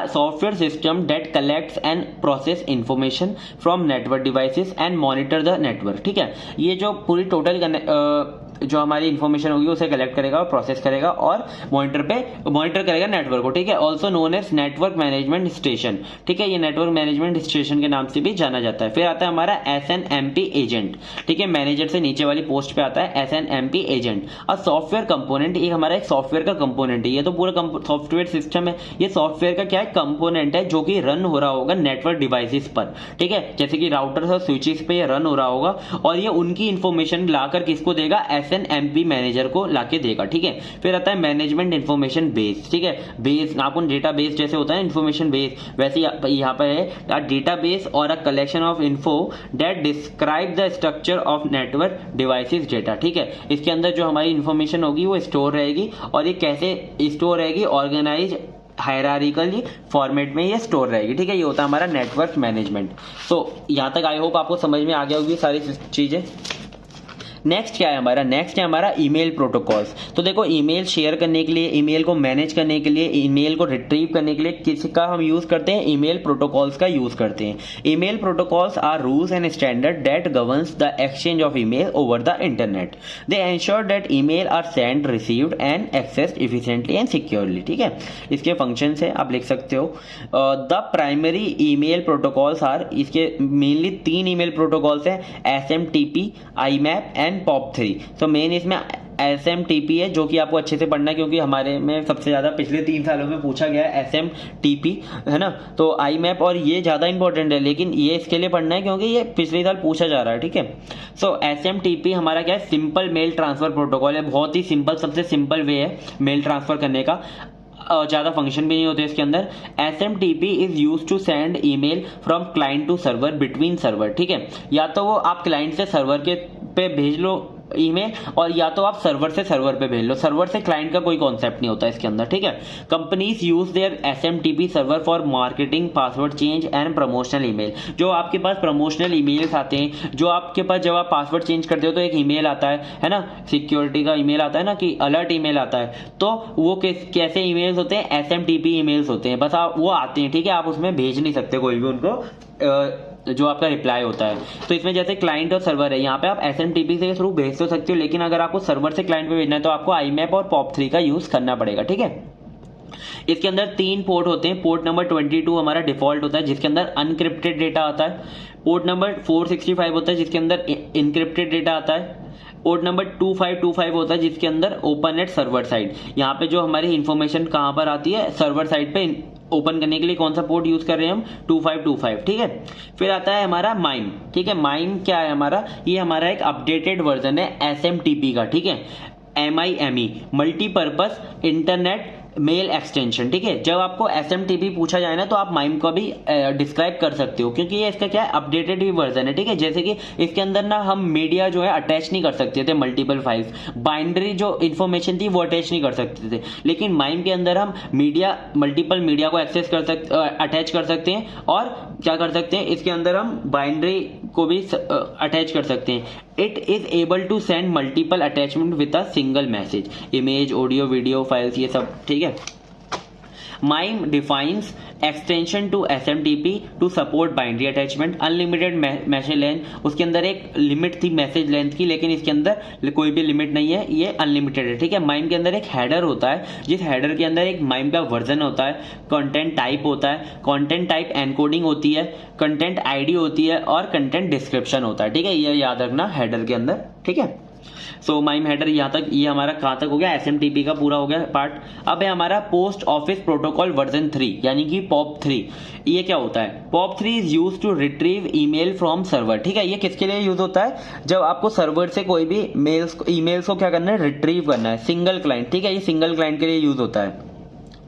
Software system that collects and process information from network devices and monitor the network. ठीक है, ये जो पूरी टोटल जो हमारी इंफॉर्मेशन होगी उसे कलेक्ट करेगा और प्रोसेस करेगा और मॉनिटर करेगा नेटवर्क को। ठीक है, also known as network management station. ठीक है, ये नेटवर्क मैनेजमेंट स्टेशन के नाम से भी जाना जाता है। फिर आता है हमारा SNMP एजेंट। ठीक है, मैनेजर से नीचे वाली पोस्ट पे आता है SNMP एजेंट। और सॉफ्टवेयर कंपोनेंट, ये हमारा एक सॉफ्टवेयर का कंपोनेंट है। ये तो पूरा सॉफ्टवेयर सिस्टम है, ये सॉफ्टवेयर का क्या है? कंपोनेंट है, जो कि रन हो रहा होगा नेटवर्क डिवाइसेस पर। ठीक है, जैसे कि राउटर्स और स्विचेस पे ये रन हो रहा होगा और ये उनकी इंफॉर्मेशन लाकर किसको देगा? SNMP मैनेजर को लाके देगा। ठीक है, फिर आता है मैनेजमेंट इंफॉर्मेशन बेस। ठीक है, बेस आपको डेटा बेस जैसे होता है इंफॉर्मेशन बेस, वैसे यहाँ पे है डेटा बेस और a collection of info that describe the structure of network devices data. ठीक है, इसके अंदर जो हमारी इंफॉर्मेशन होगी वो स्टोर रहेगी और ये कैसे स्टोर रहेगी? ऑर्गेनाइज हायरार्किकली फॉर्मेट में ये स्टोर रहेगी। ठीक है, ये होता है हमारा नेटवर्क मैनेजमेंट। तो यहाँ तक आई होप आपको समझ में आ गया होगी सारी चीजें। नेक्स्ट क्या है हमारा? नेक्स्ट है हमारा ईमेल प्रोटोकॉल्स। तो देखो, ईमेल शेयर करने के लिए, ईमेल को मैनेज करने के लिए, ईमेल को रिट्रीव करने के लिए किसका हम यूज करते हैं? ईमेल प्रोटोकॉल्स का यूज करते हैं। Email protocols are rules and standard that governs the exchange of email over the internet. They ensure that email are send, received and accessed efficiently and securely. ठीक है, इसके functions है, आप लिख सकते हो। The primary email protocols are, इसके mainly 3 email protocols हैं, SMTP, IMAP एंड POP3। तो मेन इसमें SMTP है, जो कि आपको अच्छे से पढ़ना है क्योंकि हमारे में सबसे ज्यादा पिछले 3 सालों में पूछा गया है SMTP, है ना। तो IMAP और ये ज्यादा इंपॉर्टेंट है, लेकिन ये इसके लिए पढ़ना है क्योंकि ये पिछले साल पूछा जा रहा है। ठीक है, सो SMTP हमारा क्या है? सिंपल मेल ट्रांसफर प्रोटोकॉल है, बहुत ही सिंपल, सबसे सिंपल वे है मेल ट्रांसफर करने का, ज्यादा फंक्शन भी नहीं होते इसके अंदर। SMTP is use to send email from client to server between server. ठीक है, या तो वो आप क्लाइंट से सर्वर के पे भेज लो ईमेल, और या तो आप सर्वर से सर्वर पे भेज लो। सर्वर से क्लाइंट का कोई कॉन्सेप्ट नहीं होता इसके अंदर। ठीक है, companies use their SMTP server for marketing, password change and promotional email. जो आपके पास प्रमोशनल ईमेल्स आते हैं, जो आपके पास जब आप पासवर्ड चेंज करते हो तो एक ईमेल आता है ना, सिक्योरिटी का ईमेल आता है ना, कि अलर्ट ईमेल आता है, तो वो कैसे ईमेल्स होते हैं? SMTP ईमेल्स होते हैं, बस आप वो आते हैं। ठीक है, आप उसमें भेज नहीं सकते कोई भी उनको जो आपका रिप्लाई होता है। तो इसमें जैसे क्लाइंट और सर्वर है, यहाँ पे आप SMTP के थ्रू भेज तो सकते हो, लेकिन अगर आपको सर्वर से क्लाइंट पे भेजना है तो आपको IMAP और POP3 का यूज करना पड़ेगा। ठीक है, इसके अंदर 3 पोर्ट होते हैं। पोर्ट नंबर 22 हमारा डिफॉल्ट होता है, जिसके अंदर अनक्रिप्टेड डेटा आता है। पोर्ट नंबर 465 होता है, जिसके अंदर इनक्रिप्टेड डेटा आता है। पोर्ट नंबर 2525 होता है, जिसके अंदर ओपन एट सर्वर साइड। यहाँ पे जो हमारी इंफॉर्मेशन कहाँ पर आती है? सर्वर साइड पे ओपन करने के लिए कौन सा पोर्ट यूज कर रहे हैं हम? 2525। ठीक है, फिर आता है हमारा माइम। ठीक है, माइम क्या है हमारा? ये हमारा एक अपडेटेड वर्जन है SMTP का। ठीक है, MIME, multipurpose internet mail extension. ठीक है, जब आपको SMTP पूछा जाए ना तो आप माइम को भी डिस्क्राइब कर सकते हो, क्योंकि ये इसका क्या है? अपडेटेड भी वर्जन है। ठीक है, जैसे कि इसके अंदर ना हम मीडिया जो है अटैच नहीं कर सकते थे, मल्टीपल फाइल्स, बाइंडरी जो इन्फॉर्मेशन थी वो अटैच नहीं कर सकते थे, लेकिन माइम के अंदर हम मीडिया, मल्टीपल मीडिया को एक्सेस कर सकते, अटैच कर सकते हैं, और क्या कर सकते हैं? इसके अंदर हम बाइंडरी को भी अटैच कर सकते हैं। It is able to send multiple attachment with a single message, image, audio, video files, ये सब। ठीक है, MIME defines extension to SMTP to support binary attachment, unlimited message length. उसके अंदर एक लिमिट थी मैसेज लेंथ की, लेकिन इसके अंदर कोई भी लिमिट नहीं है, ये अनलिमिटेड है। ठीक है, MIME के अंदर एक हेडर होता है, जिस हेडर के अंदर एक MIME का वर्जन होता है, कंटेंट टाइप होता है, कंटेंट टाइप एनकोडिंग होती है, कंटेंट ID होती है और कंटेंट डिस्क्रिप्शन होता है। ठीक है, ये याद रखना हेडर के अंदर। ठीक है, सो माइम हेडर यहाँ तक, ये हमारा कहाँ तक हो गया, SMTP का पूरा हो गया पार्ट। अब है हमारा पोस्ट ऑफिस प्रोटोकॉल वर्जन 3 यानी कि POP3। ये क्या होता है? POP3 is use to retrieve email from server. ठीक है, ये किसके लिए यूज होता है? जब आपको सर्वर से कोई भी ईमेल्स को क्या करना है, रिट्रीव करना है, सिंगल क्लाइंट। ठीक है, ये सिंगल क्लाइंट के लिए यूज होता है।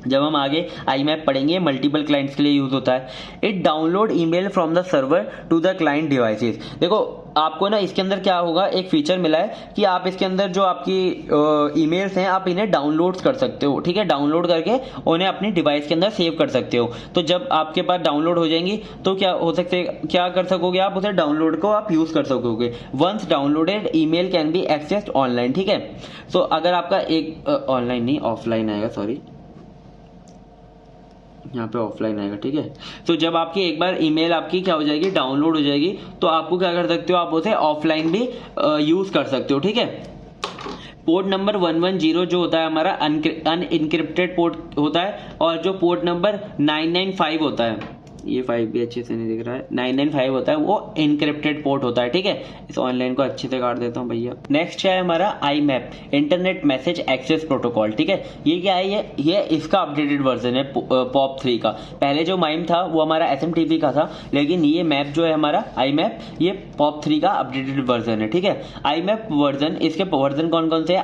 जब हम आगे IMAP पढ़ेंगे, मल्टीपल क्लाइंट्स के लिए यूज होता है। It download email from the server to the client devices. देखो आपको ना इसके अंदर क्या होगा, एक फीचर मिला है कि आप इसके अंदर जो आपकी ईमेल्स हैं आप इन्हें डाउनलोड कर सकते हो। ठीक है, डाउनलोड करके उन्हें अपनी डिवाइस के अंदर सेव कर सकते हो। तो जब आपके पास डाउनलोड हो जाएंगी तो क्या कर सकोगे आप, उसे डाउनलोड को आप यूज कर सकोगे। Once downloaded email can be accessed online. ठीक है, सो अगर आपका एक ऑनलाइन नहीं ऑफलाइन आएगा, सॉरी यहाँ पे ऑफलाइन आएगा। ठीक है, तो जब आपकी एक बार ईमेल आपकी क्या हो जाएगी, डाउनलोड हो जाएगी, तो आपको क्या कर सकते हो, आप उसे ऑफलाइन भी यूज कर सकते हो। ठीक है, पोर्ट नंबर 110 जो होता है हमारा अनइनक्रिप्टेड पोर्ट होता है, और जो पोर्ट नंबर 995 होता है, ये 5 भी अच्छे से नहीं दिख रहा है, 995 होता है, वो इनक्रिप्टेड पोर्ट होता है। ठीक है, इस ऑनलाइन को अच्छे से काट देता हूँ भैया। नेक्स्ट है हमारा IMAP internet message access protocol. ठीक है, ये क्या है, ये इसका अपडेटेड वर्जन है POP3 का। पहले जो माइम था वो हमारा SMTP का था, लेकिन ये मैप जो है हमारा IMAP, ये POP3 का अपडेटेड वर्जन है। ठीक है, IMAP वर्जन, इसके वर्जन कौन कौन से है,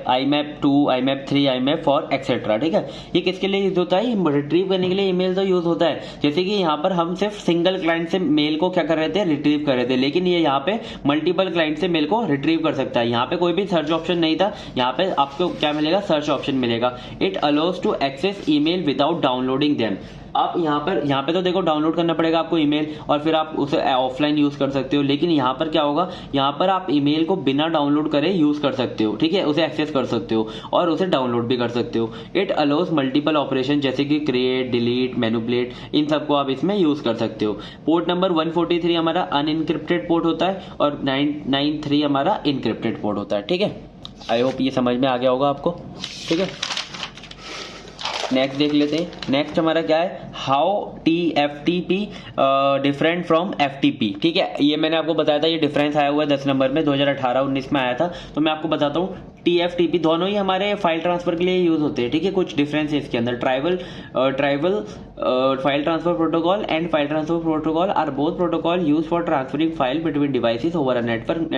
IMAP 2, IMAP 3, IMAP 4 एक्सेट्रा। ठीक है, ये किसके लिए यूज होता है, रिट्रीव करने के लिए ईमेल तो यूज होता है। जैसे कि यहाँ पर हम सिर्फ सिंगल क्लाइंट से मेल को क्या कर रहे थे, रिट्रीव कर रहे थे, लेकिन ये यहाँ पे मल्टीपल क्लाइंट से मेल को रिट्रीव कर सकता है। यहाँ पे कोई भी सर्च ऑप्शन नहीं था, यहाँ पे आपको क्या मिलेगा, सर्च ऑप्शन मिलेगा। It allows to access email without downloading them. आप यहाँ पे तो देखो डाउनलोड करना पड़ेगा आपको ईमेल, और फिर आप उसे ऑफलाइन यूज कर सकते हो, लेकिन यहाँ पर क्या होगा, यहाँ पर आप ईमेल को बिना डाउनलोड करे यूज कर सकते हो। ठीक है, उसे एक्सेस कर सकते हो और उसे डाउनलोड भी कर सकते हो। इट अलाउज मल्टीपल ऑपरेशन जैसे कि क्रिएट, डिलीट, मैनिपुलेट, इन सबको आप इसमें यूज कर सकते हो। पोर्ट नंबर 143 हमारा अनइनक्रिप्टेड पोर्ट होता है, और 993 हमारा इनक्रिप्टेड पोर्ट होता है। ठीक है, आई होप ये समझ में आ गया होगा आपको। ठीक है, नेक्स्ट देख लेते हैं। नेक्स्ट हमारा क्या है, how TFTP different from FTP। ठीक है, ये मैंने आपको बताया था, ये डिफरेंस आया हुआ है 10 नंबर में, 2018-19 में आया था। तो मैं आपको बताता हूँ, TFTP दोनों ही हमारे फाइल ट्रांसफर के लिए यूज होते हैं। ठीक है, कुछ डिफरेंस है इसके अंदर। Trivial file transfer protocol and file transfer protocol are both protocol use for transferring file between devices over a network,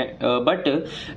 but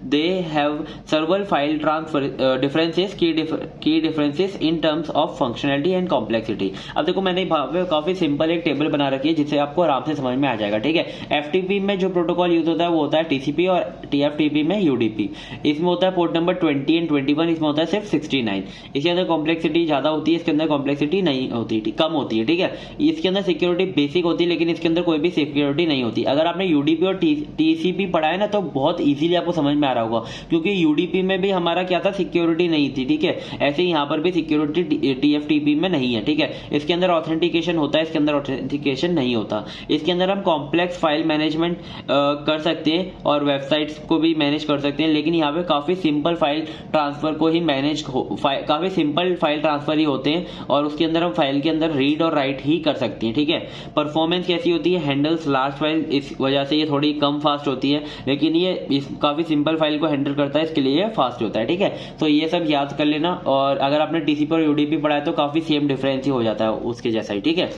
they have several file transfer differences, key differences in terms of functionality and complexity. अब देखो मैंने काफी simple एक table बना रखी है जिससे आपको आराम से समझ में आ जाएगा। ठीक है, FTP में जो प्रोटोकॉल यूज होता है वो होता है TCP, और TFTP में UDP। इसमें होता है पोर्ट नंबर 20 एंड 21, इसमें होता है सिर्फ 69। इसके अंदर कॉम्प्लेक्सिटी ज्यादा होती है, इसके अंदर कॉम्प्लेक्सिटी नहीं होती, कम होती है। ठीक है, इसके अंदर सिक्योरिटी बेसिक होती है, लेकिन इसके अंदर कोई भी सिक्योरिटी नहीं होती। अगर आपने UDP और TCP पढ़ा है ना, तो बहुत इजीली आपको समझ में आ रहा होगा, क्योंकि UDP में भी हमारा क्या था, सिक्योरिटी नहीं थी। ठीक है, ऐसे ही यहाँ पर भी सिक्योरिटी TFTP में नहीं है। ठीक है, इसके अंदर ऑथेंटिकेशन होता है, इसके अंदर ऑथेंटिकेशन नहीं होता। इसके अंदर हम कॉम्प्लेक्स फाइल मैनेजमेंट कर सकते हैं और वेबसाइट्स को भी मैनेज कर सकते हैं, लेकिन यहाँ पे काफी सिंपल फाइल ट्रांसफर को ही काफी सिंपल फाइल ट्रांसफर ही होते हैं, और उसके अंदर हम फाइल के अंदर रीड और राइट ही कर सकते हैं। ठीक है, परफॉर्मेंस कैसी होती है, हैंडल्स लार्ज फाइल, इस वजह से ये थोड़ी कम फास्ट होती है, लेकिन ये काफी सिंपल फाइल को हैंडल करता है, इसके लिए ये फास्ट होता है। ठीक है, तो ये सब याद कर लेना, और अगर आपने TCP और UDP पढ़ा है तो काफी सेम डिफरेंस ही हो जाता है उसके जैसा ही। ठीक है,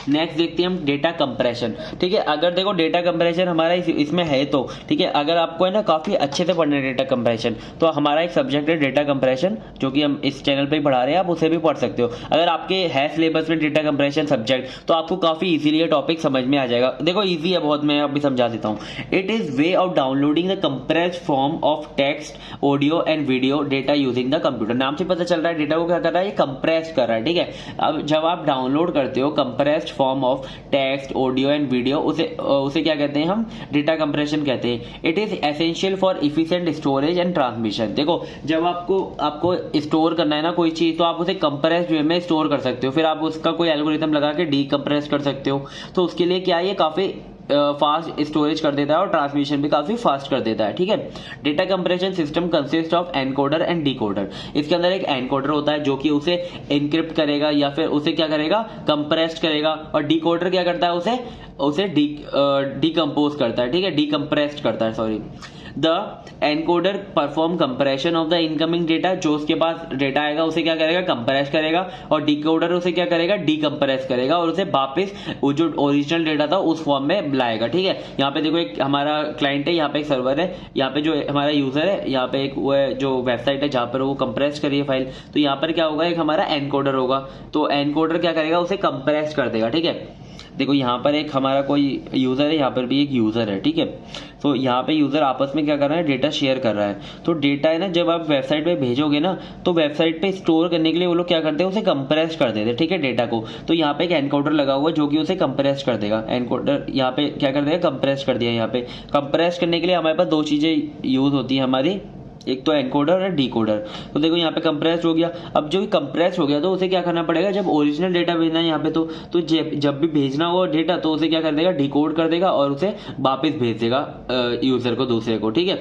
नेक्स्ट देखते हैं हम डेटा कंप्रेशन। ठीक है, अगर देखो डेटा कंप्रेशन हमारा इसमें है तो ठीक है, अगर आपको है ना काफी अच्छे से पढ़ना है डेटा कंप्रेशन, तो हमारा एक सब्जेक्ट है डेटा कंप्रेशन, जो कि हम इस चैनल पे ही पढ़ा रहे हैं, आप उसे भी पढ़ सकते हो। अगर आपके है सिलेबस में डेटा कंप्रेशन सब्जेक्ट, तो आपको काफी इजीली ये टॉपिक समझ में आ जाएगा। देखो इजी है बहुत, मैं अभी समझा देता हूँ। It is way of downloading the compressed form of text, audio and video data using the computer. नाम से पता चल रहा है डेटा को क्या कर रहा है, ये कंप्रेस कर रहा है। ठीक है, अब जब आप डाउनलोड करते हो compressed form of text, audio and video, उसे क्या कहते हैं हम, डेटा कंप्रेशन कहते हैं। It is essential for efficient storage and transmission. देखो जब आपको स्टोर करना है ना कोई चीज, तो आप उसे कंप्रेस्ड वे में स्टोर कर सकते हो, फिर आप उसका कोई एल्गोरिथम लगा के डीकंप्रेस कर सकते हो। तो उसके लिए क्या है, ये काफी फास्ट स्टोरेज कर देता है और ट्रांसमिशन भी काफी फास्ट कर देता है। ठीक है, data compression system consist of encoder and decoder. इसके अंदर एक एनकोडर होता है जो कि उसे एनक्रिप्ट करेगा या फिर उसे क्या करेगा, कंप्रेस्ड करेगा, और डिकोडर क्या करता है, उसे डीकंपोज करता है। ठीक है, डीकंप्रेस्ड करता है, sorry. The encoder perform compression of the incoming data, जो उसके पास डेटा आएगा उसे क्या करेगा, कंप्रेस करेगा, और डिकोडर उसे क्या करेगा, डीकंप्रेस करेगा और उसे वापस वो जो ओरिजिनल डेटा था उस फॉर्म में लाएगा। ठीक है, यहाँ पे देखो एक हमारा क्लाइंट है, यहाँ पे एक सर्वर है, यहाँ पे जो हमारा यूजर है, यहाँ पे एक वो है जो वेबसाइट है जहाँ पर वो कंप्रेस करिए फाइल। तो यहाँ पर क्या होगा, एक हमारा एनकोडर होगा, तो एनकोडर क्या करेगा, उसे कंप्रेस कर देगा। ठीक है, देखो यहाँ पर एक हमारा कोई यूजर है, यहाँ पर भी एक यूजर है। ठीक है, तो यहाँ पे यूजर आपस में क्या कर रहा है, डेटा शेयर कर रहा है। तो डेटा है ना, जब आप वेबसाइट पे भेजोगे ना, तो वेबसाइट पे स्टोर करने के लिए वो लोग क्या करते हैं, उसे कंप्रेस कर देते हैं। ठीक है, डेटा को। तो यहाँ पे एक एनकोडर लगा हुआ है जो कि उसे कंप्रेस कर देगा। एनकोडर यहाँ पे क्या कर देगा, कंप्रेस कर दिया। यहाँ पे कंप्रेस करने के लिए हमारे पास दो चीजें यूज होती है हमारी, एक तो एनकोडर और डिकोडर। तो देखो यहाँ पे कंप्रेस हो गया। अब जो कंप्रेस हो गया तो उसे क्या करना पड़ेगा, जब ओरिजिनल डेटा भेजना है यहाँ पे तो जब भी भेजना हो डेटा तो उसे क्या कर देगा, डिकोड कर देगा और उसे वापस भेज देगा यूजर को, दूसरे को। ठीक है,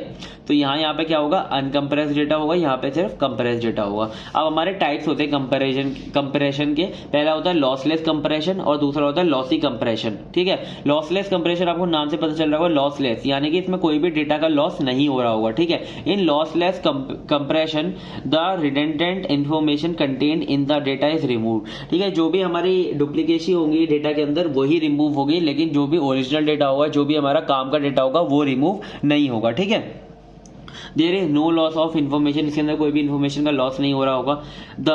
तो यहाँ पे क्या होगा, अनकंप्रेस डेटा होगा, यहाँ पे सिर्फ कंप्रेस डेटा होगा। अब हमारे टाइप्स होते हैं कंप्रेशन के। पहला होता है लॉसलेस कंप्रेशन और दूसरा होता है लॉसी कंप्रेशन। ठीक है, लॉसलेस कंप्रेशन आपको नाम से पता चल रहा होगा, लॉसलेस यानी कि इसमें कोई भी डेटा का लॉस नहीं हो रहा होगा। ठीक है, इन lossless compression the redundant information contained in the data is removed। ठीक है, जो भी हमारी डुप्लीकेसी होंगी डेटा के अंदर वही रिमूव होगी, लेकिन जो भी ओरिजिनल डेटा होगा, जो भी हमारा काम का डेटा होगा वो रिमूव नहीं होगा। ठीक है, there is no loss of information, इसके अंदर कोई भी इन्फॉर्मेशन का लॉस नहीं हो रहा होगा। द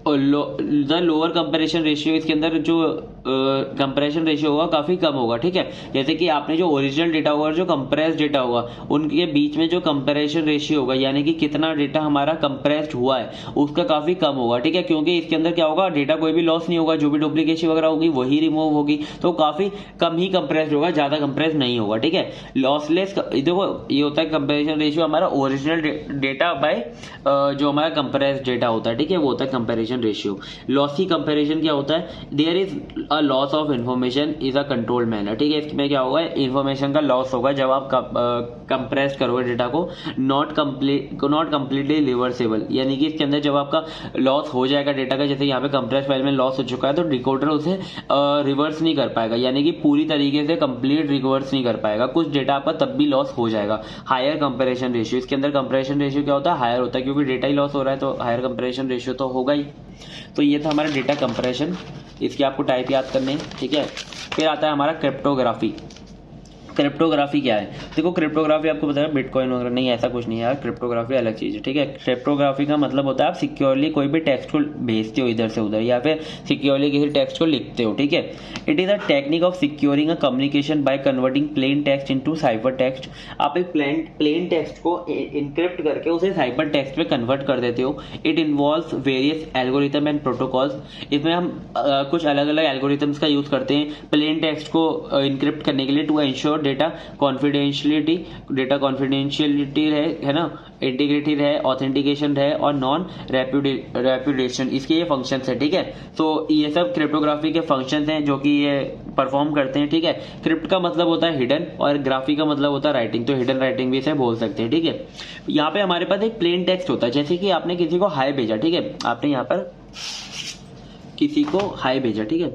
लोअर कंपेरेशन रेशियो, इसके अंदर जो कंपेरेशन रेशियो होगा काफी कम होगा। ठीक है, जैसे कि आपने जो ओरिजिनल डेटा होगा और जो कंप्रेस डेटा होगा उनके बीच में जो कंपेरेशन रेशियो होगा, यानी कि कितना डेटा हमारा कंप्रेस्ड हुआ है, उसका काफी कम होगा। ठीक है, क्योंकि इसके अंदर क्या होगा, डेटा कोई भी लॉस नहीं होगा, जो भी डुप्लीकेशन वगैरह होगी वही रिमूव होगी, तो काफी कम ही कंप्रेस्ड होगा, ज्यादा कंप्रेस नहीं होगा। ठीक है, लॉसलेस, देखो ये होता है कंपेरेशन रेशियो हमारा ओरिजिनल डेटा बाय जो हमारा कंप्रेस्ड डेटा होता है। ठीक है, वो होता है कंपेरेशन रेशियो। लॉसी कंपैरिजन क्या होता है, there is a loss of information is a controlled manner. ठीक है, इसमें क्या होगा, इन्फॉर्मेशन का लॉस होगा जब आप कंप्रेस करोगे डेटा को, नॉट कंप्लीटली रिवर्सेबल, यानी कि इसके अंदर जब आपका लॉस हो जाएगा डेटा का, जैसे यहाँ पे कंप्रेस फाइल में लॉस हो चुका है तो डिकोडर उसे रिवर्स नहीं कर पाएगा, यानी कि पूरी तरीके से कंप्लीट रिवर्स नहीं कर पाएगा, कुछ डेटा आपका तब भी लॉस हो जाएगा। हायर कंपैरिजन रेशियो, इसके अंदर कंपैरिजन रेशियो क्या होता है, हायर होता है, क्योंकि डेटा ही लॉस हो रहा है तो हायर कंपैरिजन रेशियो तो होगा ही। तो ये था हमारा डेटा कंप्रेशन, इसके आपको टाइप याद करने हैं। ठीक है, फिर आता है हमारा क्रिप्टोग्राफी। क्रिप्टोग्राफी क्या है, देखो क्रिप्टोग्राफी आपको बताया बिटकॉइन वगैरह नहीं, ऐसा कुछ नहीं है यार, क्रिप्टोग्राफी अलग चीज है। ठीक है, क्रिप्टोग्राफी का मतलब होता है आप सिक्योरली कोई भी टेक्स्ट को भेजते हो इधर से उधर, या फिर सिक्योरली किसी टेक्स्ट को लिखते हो। ठीक है, it is a technique of securing a communication by converting plain text into cipher text. आप एक प्लेन टेक्स्ट को इनक्रिप्ट करके उसे साइफर टेक्स्ट में कन्वर्ट कर देते हो। It involves various algorithm and protocols, इसमें हम कुछ अलग अलग एल्गोरिथम्स का यूज करते हैं प्लेन टेक्स्ट को इनक्रिप्ट करने के लिए, टू एंश्योर डेटा कॉन्फिडेंशियलिटी है ना, इंटीग्रिटी रहे, ऑथेंटिकेशन रहे और नॉन रेप्यूटेशन, इसके ये फंक्शंस है। ठीक है, तो ये सब क्रिप्टोग्राफी के फंक्शंस हैं जो कि ये परफॉर्म करते हैं। ठीक है, क्रिप्ट का मतलब होता है हिडन और ग्राफी का मतलब होता है राइटिंग, तो हिडन राइटिंग भी इसे बोल सकते हैं। ठीक है, यहाँ पे हमारे पास एक प्लेन टेक्स्ट होता है, जैसे कि आपने किसी को हाय भेजा। ठीक है, आपने यहाँ पर किसी को हाय भेजा। ठीक है,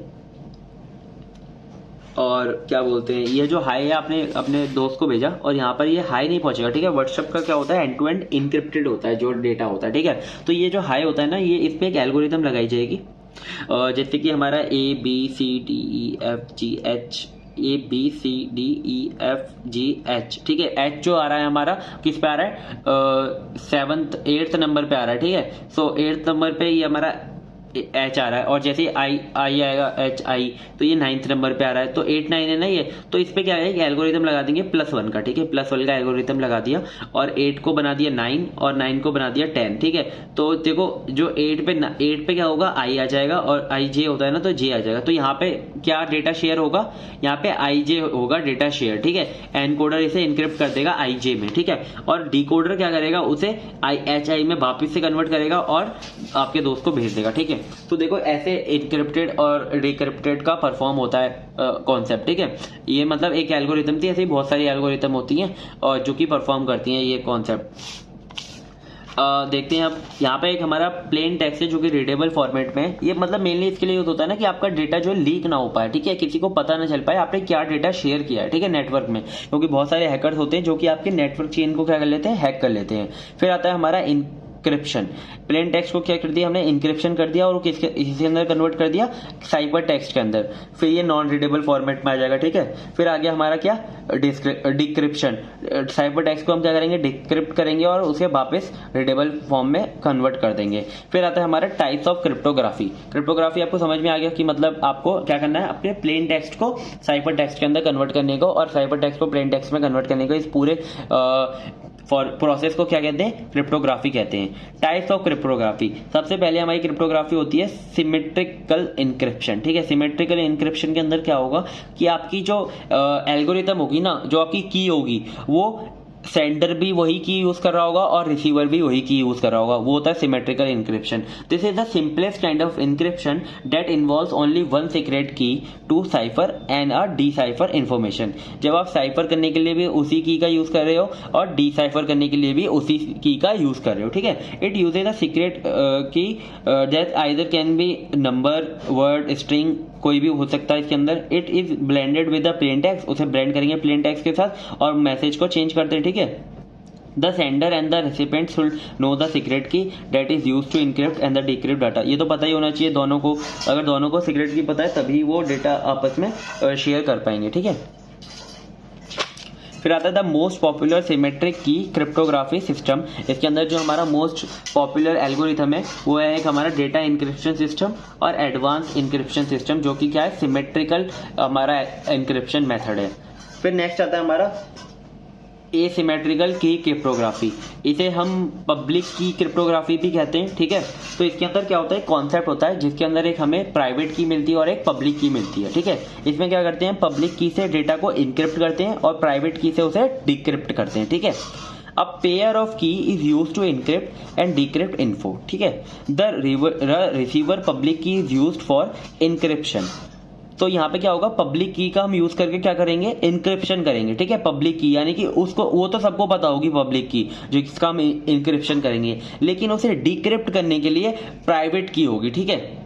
और क्या बोलते हैं, ये जो हाई है आपने अपने दोस्त को भेजा और यहाँ पर ये हाई नहीं पहुंचेगा। ठीक है, व्हाट्सएप का क्या होता है, एंड टू एंड इनक्रिप्टेड होता है जो डेटा होता है। ठीक है, तो ये जो हाई होता है ना, ये इस पे एक एल्गोरिथम लगाई जाएगी, जैसे कि हमारा ABCDEFGH। ठीक है, एच जो आ रहा है हमारा किस पे आ रहा है, 8th नंबर पे आ रहा है। ठीक है, सो 8th नंबर पे ये हमारा एच आ रहा है, और जैसे आई आएगा HI तो ये 9th नंबर पे आ रहा है, तो 8 9 है ना ये, तो इस पे क्या है, एल्गोरिथम लगा देंगे +1 का। ठीक है, +1 का एल्गोरिथम लगा दिया और 8 को बना दिया 9 और 9 को बना दिया 10। ठीक है, तो देखो जो 8 पे क्या होगा, I आ जाएगा और IJ होता है ना, तो J आ जाएगा। तो यहाँ पे क्या डेटा शेयर होगा, यहाँ पे IJ होगा डेटा शेयर। ठीक है, एनकोडर इसे इनक्रिप्ट कर देगा IJ में। ठीक है, और डिकोडर क्या करेगा, उसे HI में वापस से कन्वर्ट करेगा और आपके दोस्त को भेज देगा। ठीक है, तो देखो ऐसे इनक्रिप्टेड और डिक्रिप्टेड का परफॉर्म होता है कॉन्सेप्ट। ठीक है, ये मतलब एक एल्गोरिथम थी, ऐसे ही बहुत सारी एल्गोरिथम होती हैं और जो कि परफॉर्म करती हैं ये कॉन्सेप्ट। देखते हैं अब यहाँ पे एक हमारा प्लेन टेक्स्ट है जो कि रीडेबल फॉर्मेट में है। ये मतलब मेनली इसके लिए यूज होता है ना कि आपका डेटा जो लीक ना हो पाए, ठीक है, किसी को पता ना चल पाए आपने क्या डेटा शेयर किया है, ठीक है, नेटवर्क में, क्योंकि बहुत सारे हैकर्स होते हैं जो कि आपके नेटवर्क चेन को क्या कर लेते हैं, हैक कर लेते हैं। फिर आता है हमारा इंक्रिप्शन। प्लेन टेक्स्ट को क्या कर दिया हमने, इंक्रिप्शन कर दिया और इसके अंदर कन्वर्ट कर दिया साइफर टेक्स्ट के अंदर, फिर ये नॉन रीडेबल फॉर्मेट में आ जाएगा, ठीक है। फिर आ गया हमारा क्या, डिक्रिप्शन। साइफर टेक्स्ट को हम क्या करेंगे, डिक्रिप्ट करेंगे और उसे वापस रीडेबल फॉर्म में कन्वर्ट कर देंगे। फिर आता है हमारा टाइप्स ऑफ क्रिप्टोग्राफी। क्रिप्टोग्राफी आपको समझ में आ गया कि मतलब आपको क्या करना है, अपने प्लेन टेक्स्ट को साइफर टेक्स्ट के अंदर कन्वर्ट करने को और साइफर टेक्स्ट को प्लेन टेक्स्ट में कन्वर्ट करने को, इस पूरे प्रोसेस को क्या कहते हैं, क्रिप्टोग्राफी कहते हैं। टाइप्स ऑफ क्रिप्टोग्राफी, सबसे पहले हमारी क्रिप्टोग्राफी होती है सिमेट्रिकल इंक्रिप्शन, ठीक है। सिमेट्रिकल इंक्रिप्शन के अंदर क्या होगा कि आपकी जो एल्गोरिथम होगी ना, जो आपकी की होगी, वो सेंडर भी वही की यूज कर रहा होगा और रिसीवर भी वही की यूज कर रहा होगा, वो होता है symmetrical encryption. This is the simplest kind of encryption that involves only one secret key to cipher and a decipher information. जब आप साइफर करने के लिए भी उसी की का यूज कर रहे हो और डीसाइफर करने के लिए भी उसी की का यूज कर रहे हो, ठीक है। It uses a secret key that either can be number, word, string, कोई भी हो सकता है इसके अंदर। It is blended with the plain text, उसे ब्लेंड करेंगे प्लेन टेक्स्ट के साथ और मैसेज को चेंज करते हैं, ठीक है। The sender and the recipient should know the secret key that is used to encrypt and the decrypt data. ये तो पता ही होना चाहिए दोनों को, अगर दोनों को सीक्रेट की पता है तभी वो डेटा आपस में शेयर कर पाएंगे, ठीक है। फिर आता है द मोस्ट पॉपुलर सिमेट्रिक की क्रिप्टोग्राफी सिस्टम। इसके अंदर जो हमारा मोस्ट पॉपुलर एल्गोरिथम है वो है एक हमारा डेटा इंक्रिप्शन सिस्टम और एडवांस इंक्रिप्शन सिस्टम, जो कि क्या है, सिमेट्रिकल हमारा इंक्रिप्शन मेथड है। फिर नेक्स्ट आता है हमारा एसिमेट्रिकल की क्रिप्टोग्राफी। इसे हम पब्लिक की क्रिप्टोग्राफी भी कहते हैं, ठीक है। तो इसके अंदर क्या होता है, कॉन्सेप्ट होता है जिसके अंदर एक हमें प्राइवेट की मिलती है और एक पब्लिक की मिलती है, ठीक है। इसमें क्या करते हैं, पब्लिक की से डेटा को इनक्रिप्ट करते हैं और प्राइवेट की से उसे डिक्रिप्ट करते हैं, ठीक है। अब pair of key is use to encrypt and decrypt info, ठीक है। The receiver public key is use for encryption. तो यहाँ पे क्या होगा, पब्लिक की का हम यूज करके क्या करेंगे, इनक्रिप्शन करेंगे, ठीक है। पब्लिक की यानी कि उसको, वो तो सबको पता होगी पब्लिक की, जो इसका हम इनक्रिप्शन करेंगे, लेकिन उसे डिक्रिप्ट करने के लिए प्राइवेट की होगी, ठीक है।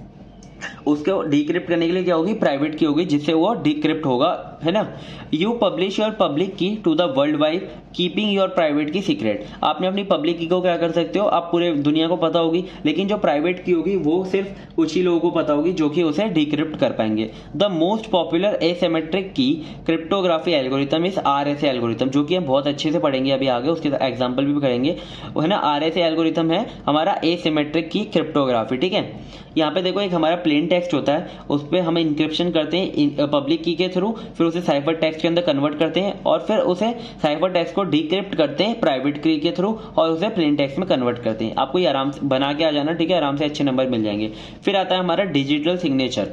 उसको डिक्रिप्ट करने के लिए क्या होगी, प्राइवेट की होगी, जिससे वो डिक्रिप्ट होगा, है ना। You publish your public key to the world wide keeping your private key secret. आपने अपनी पब्लिक की को क्या कर सकते हो, आप पूरे दुनिया को पता होगी, लेकिन जो प्राइवेट की होगी वो सिर्फ कुछ ही लोगों को पता होगी जो कि उसे डिक्रिप्ट कर पाएंगे। द मोस्ट पॉपुलर एसिमेट्रिक की cryptography algorithm is RSA algorithm, जो कि हम बहुत अच्छे से पढ़ेंगे अभी आगे, उसके एग्जाम्पल भी करेंगे, है ना। RSA एल्गोरिथम है हमारा एसिमेट्रिक की क्रिप्टोग्राफी, ठीक है। यहाँ पे देखो एक हमारा प्लेन टेक्स्ट होता है, उस पर हम इंक्रिप्शन करते हैं पब्लिक की के थ्रू, फिर उसे साइफर टेक्स्ट के अंदर कन्वर्ट करते हैं और फिर उसे साइफर टेक्स्ट को डिक्रिप्ट करते हैं प्राइवेट की के थ्रू और उसे प्लेन टेक्स्ट में कन्वर्ट करते हैं। आपको ये आराम से बना के आ जाना, ठीक है, आराम से अच्छे नंबर मिल जाएंगे। फिर आता है हमारा डिजिटल सिग्नेचर।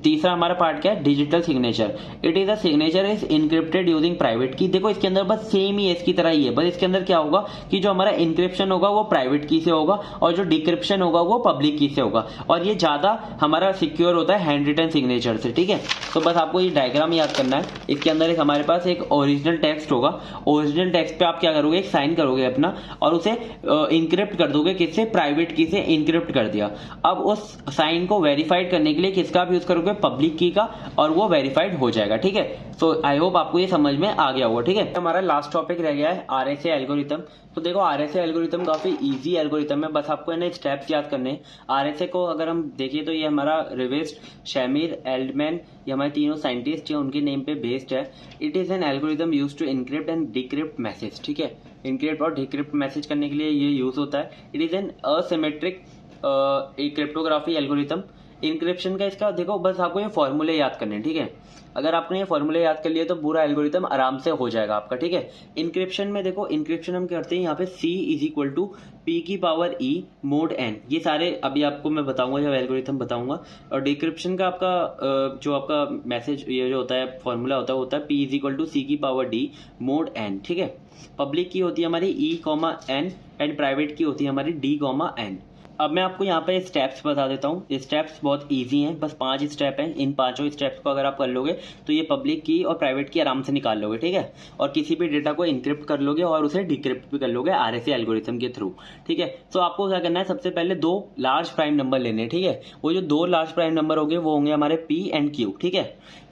तीसरा हमारा पार्ट क्या है, digital signature. It is a signature is encrypted using private की। देखो इसके अंदर बस सेम ही इसकी तरह ही है, बस इसके अंदर क्या होगा कि जो हमारा इंक्रिप्शन होगा वो प्राइवेट की से होगा और जो डिक्रिप्शन होगा वो पब्लिक की से होगा, और ये ज्यादा हमारा सिक्योर होता है हैंड रिटन सिग्नेचर से, ठीक है। तो बस आपको ये डायग्राम याद करना है। इसके अंदर एक हमारे पास एक ओरिजिनल टेक्स्ट होगा, ओरिजिनल टेक्स्ट पे आप क्या करोगे, एक साइन करोगे अपना और उसे इनक्रिप्ट कर दोगे, किससे, प्राइवेट की से इनक्रिप्ट कर दिया। अब उस साइन को वेरीफाइड करने के लिए किसका आप यूज करोगे, पब्लिक की का, और वो वेरीफाइड हो जाएगा, ठीक है। तो आई होप आपको ये समझ में आ गया होगा, ठीक है। हमारा लास्ट टॉपिक रह गया है RSA एल्गोरिथम। तो देखो RSA एल्गोरिथम काफी इजी एल्गोरिथम है, बस आपको है ना स्टेप्स याद करने हैं। RSA को अगर हम देखिए तो ये हमारा रिवेस्ट, शैमिर, एल्डमैन, ये हमारे तीनों साइंटिस्ट हैं, उनके नेम पे बेस्ड है। It is an algorithm use to encrypt and decrypt message, ठीक है। इनक्रिप्ट और डिक्रिप्ट मैसेज करने के लिए ये यूज होता है। It is an asymmetric cryptography algorithm. Encryption का इसका देखो बस आपको ये फॉर्मूले याद करने हैं, ठीक है। अगर आपने ये फॉर्मूले याद कर लिए तो पूरा एल्गोरिथम आराम से हो जाएगा आपका, ठीक है। इंक्रिप्शन में देखो, इंक्रिप्शन हम करते हैं यहाँ पे C is equal to P⁻E mod n। ये सारे अभी आपको मैं बताऊंगा जब एल्गोरिथम बताऊंगा। और डिक्रिप्शन का आपका जो आपका मैसेज ये जो होता है फॉर्मूला होता है P is equal to C⁻D mod n, ठीक है। पब्लिक की होती है हमारी E, N एंड प्राइवेट की होती है हमारी D, N। अब मैं आपको यहाँ पे स्टेप्स बता देता हूँ। स्टेप्स बहुत इजी हैं, बस 5 स्टेप हैं। इन 5 स्टेप्स को अगर आप कर लोगे तो ये पब्लिक की और प्राइवेट की आराम से निकाल लोगे, ठीक है। और किसी भी डेटा को इनक्रिप्ट कर लोगे और उसे डिक्रिप्ट भी कर लोगे RSA एल्गोरिथम के थ्रू, ठीक है। तो आपको क्या करना है, सबसे पहले 2 लार्ज प्राइम नंबर लेने हैं, ठीक है। वो जो 2 लार्ज प्राइम नंबर होंगे वो होंगे हमारे P एंड Q, ठीक है।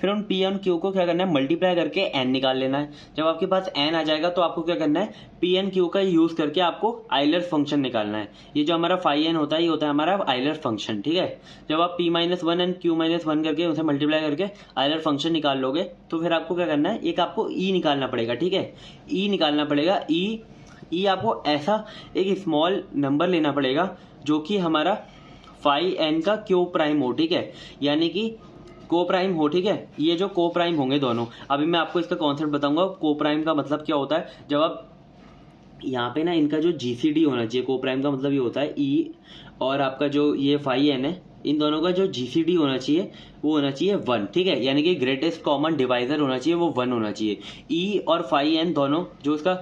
फिर उन P और Q को क्या करना है, मल्टीप्लाई करके n निकाल लेना है। जब आपके पास n आ जाएगा तो आपको क्या करना है, P एंड Q का यूज करके आपको आइलर फंक्शन निकालना है। ये जो हमारा phi n होता है, ये होता है हमारा आइलर फंक्शन, ठीक है। जब आप P-1 एंड Q-1 करके उसे मल्टीप्लाई करके आइलर फंक्शन निकाल लोगे तो फिर आपको क्या करना है, एक आपको E निकालना पड़ेगा, ठीक है। E निकालना पड़ेगा। E आपको ऐसा एक स्मॉल नंबर लेना पड़ेगा जो कि हमारा phi n का Q प्राइम हो, ठीक है, यानी कि को प्राइम हो, ठीक है। ये जो को प्राइम होंगे दोनों, अभी मैं आपको इसका कॉन्सेप्ट बताऊंगा। को प्राइम का मतलब क्या होता है, जब आप यहाँ पे ना इनका जो GCD होना चाहिए, को प्राइम का मतलब ये होता है E और आपका जो ये phi n है, इन दोनों का जो GCD होना चाहिए वो होना चाहिए 1, ठीक है। यानी कि ग्रेटेस्ट कॉमन डिवाइजर होना चाहिए वो 1 होना चाहिए। E और phi n दोनों जो उसका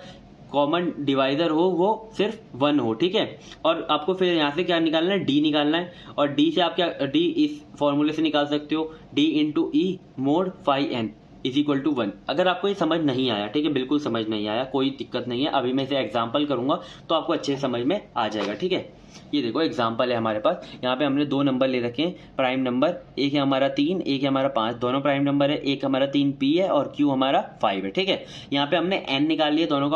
कॉमन डिवाइजर हो वो सिर्फ 1 हो, ठीक है। और आपको फिर यहाँ से क्या निकालना है, D निकालना है। और D से आप क्या, D इस फॉर्मूले से निकाल सकते हो, D into E mod phi n is equal to 1। अगर आपको ये समझ नहीं आया, ठीक है, बिल्कुल समझ नहीं आया, कोई दिक्कत नहीं है, अभी मैं इसे एग्जाम्पल करूंगा तो आपको अच्छे से समझ में आ जाएगा, ठीक है। ये देखो एग्जाम्पल है हमारे पास। यहाँ पे हमने 2 नंबर ले रखे हैं प्राइम नंबर, एक है हमारा 3, एक है हमारा 5, दोनों प्राइम नंबर है। एक हमारा 3P है और Q हमारा 5 है, ठीक है। यहाँ पे हमने n निकाल लिया, दोनों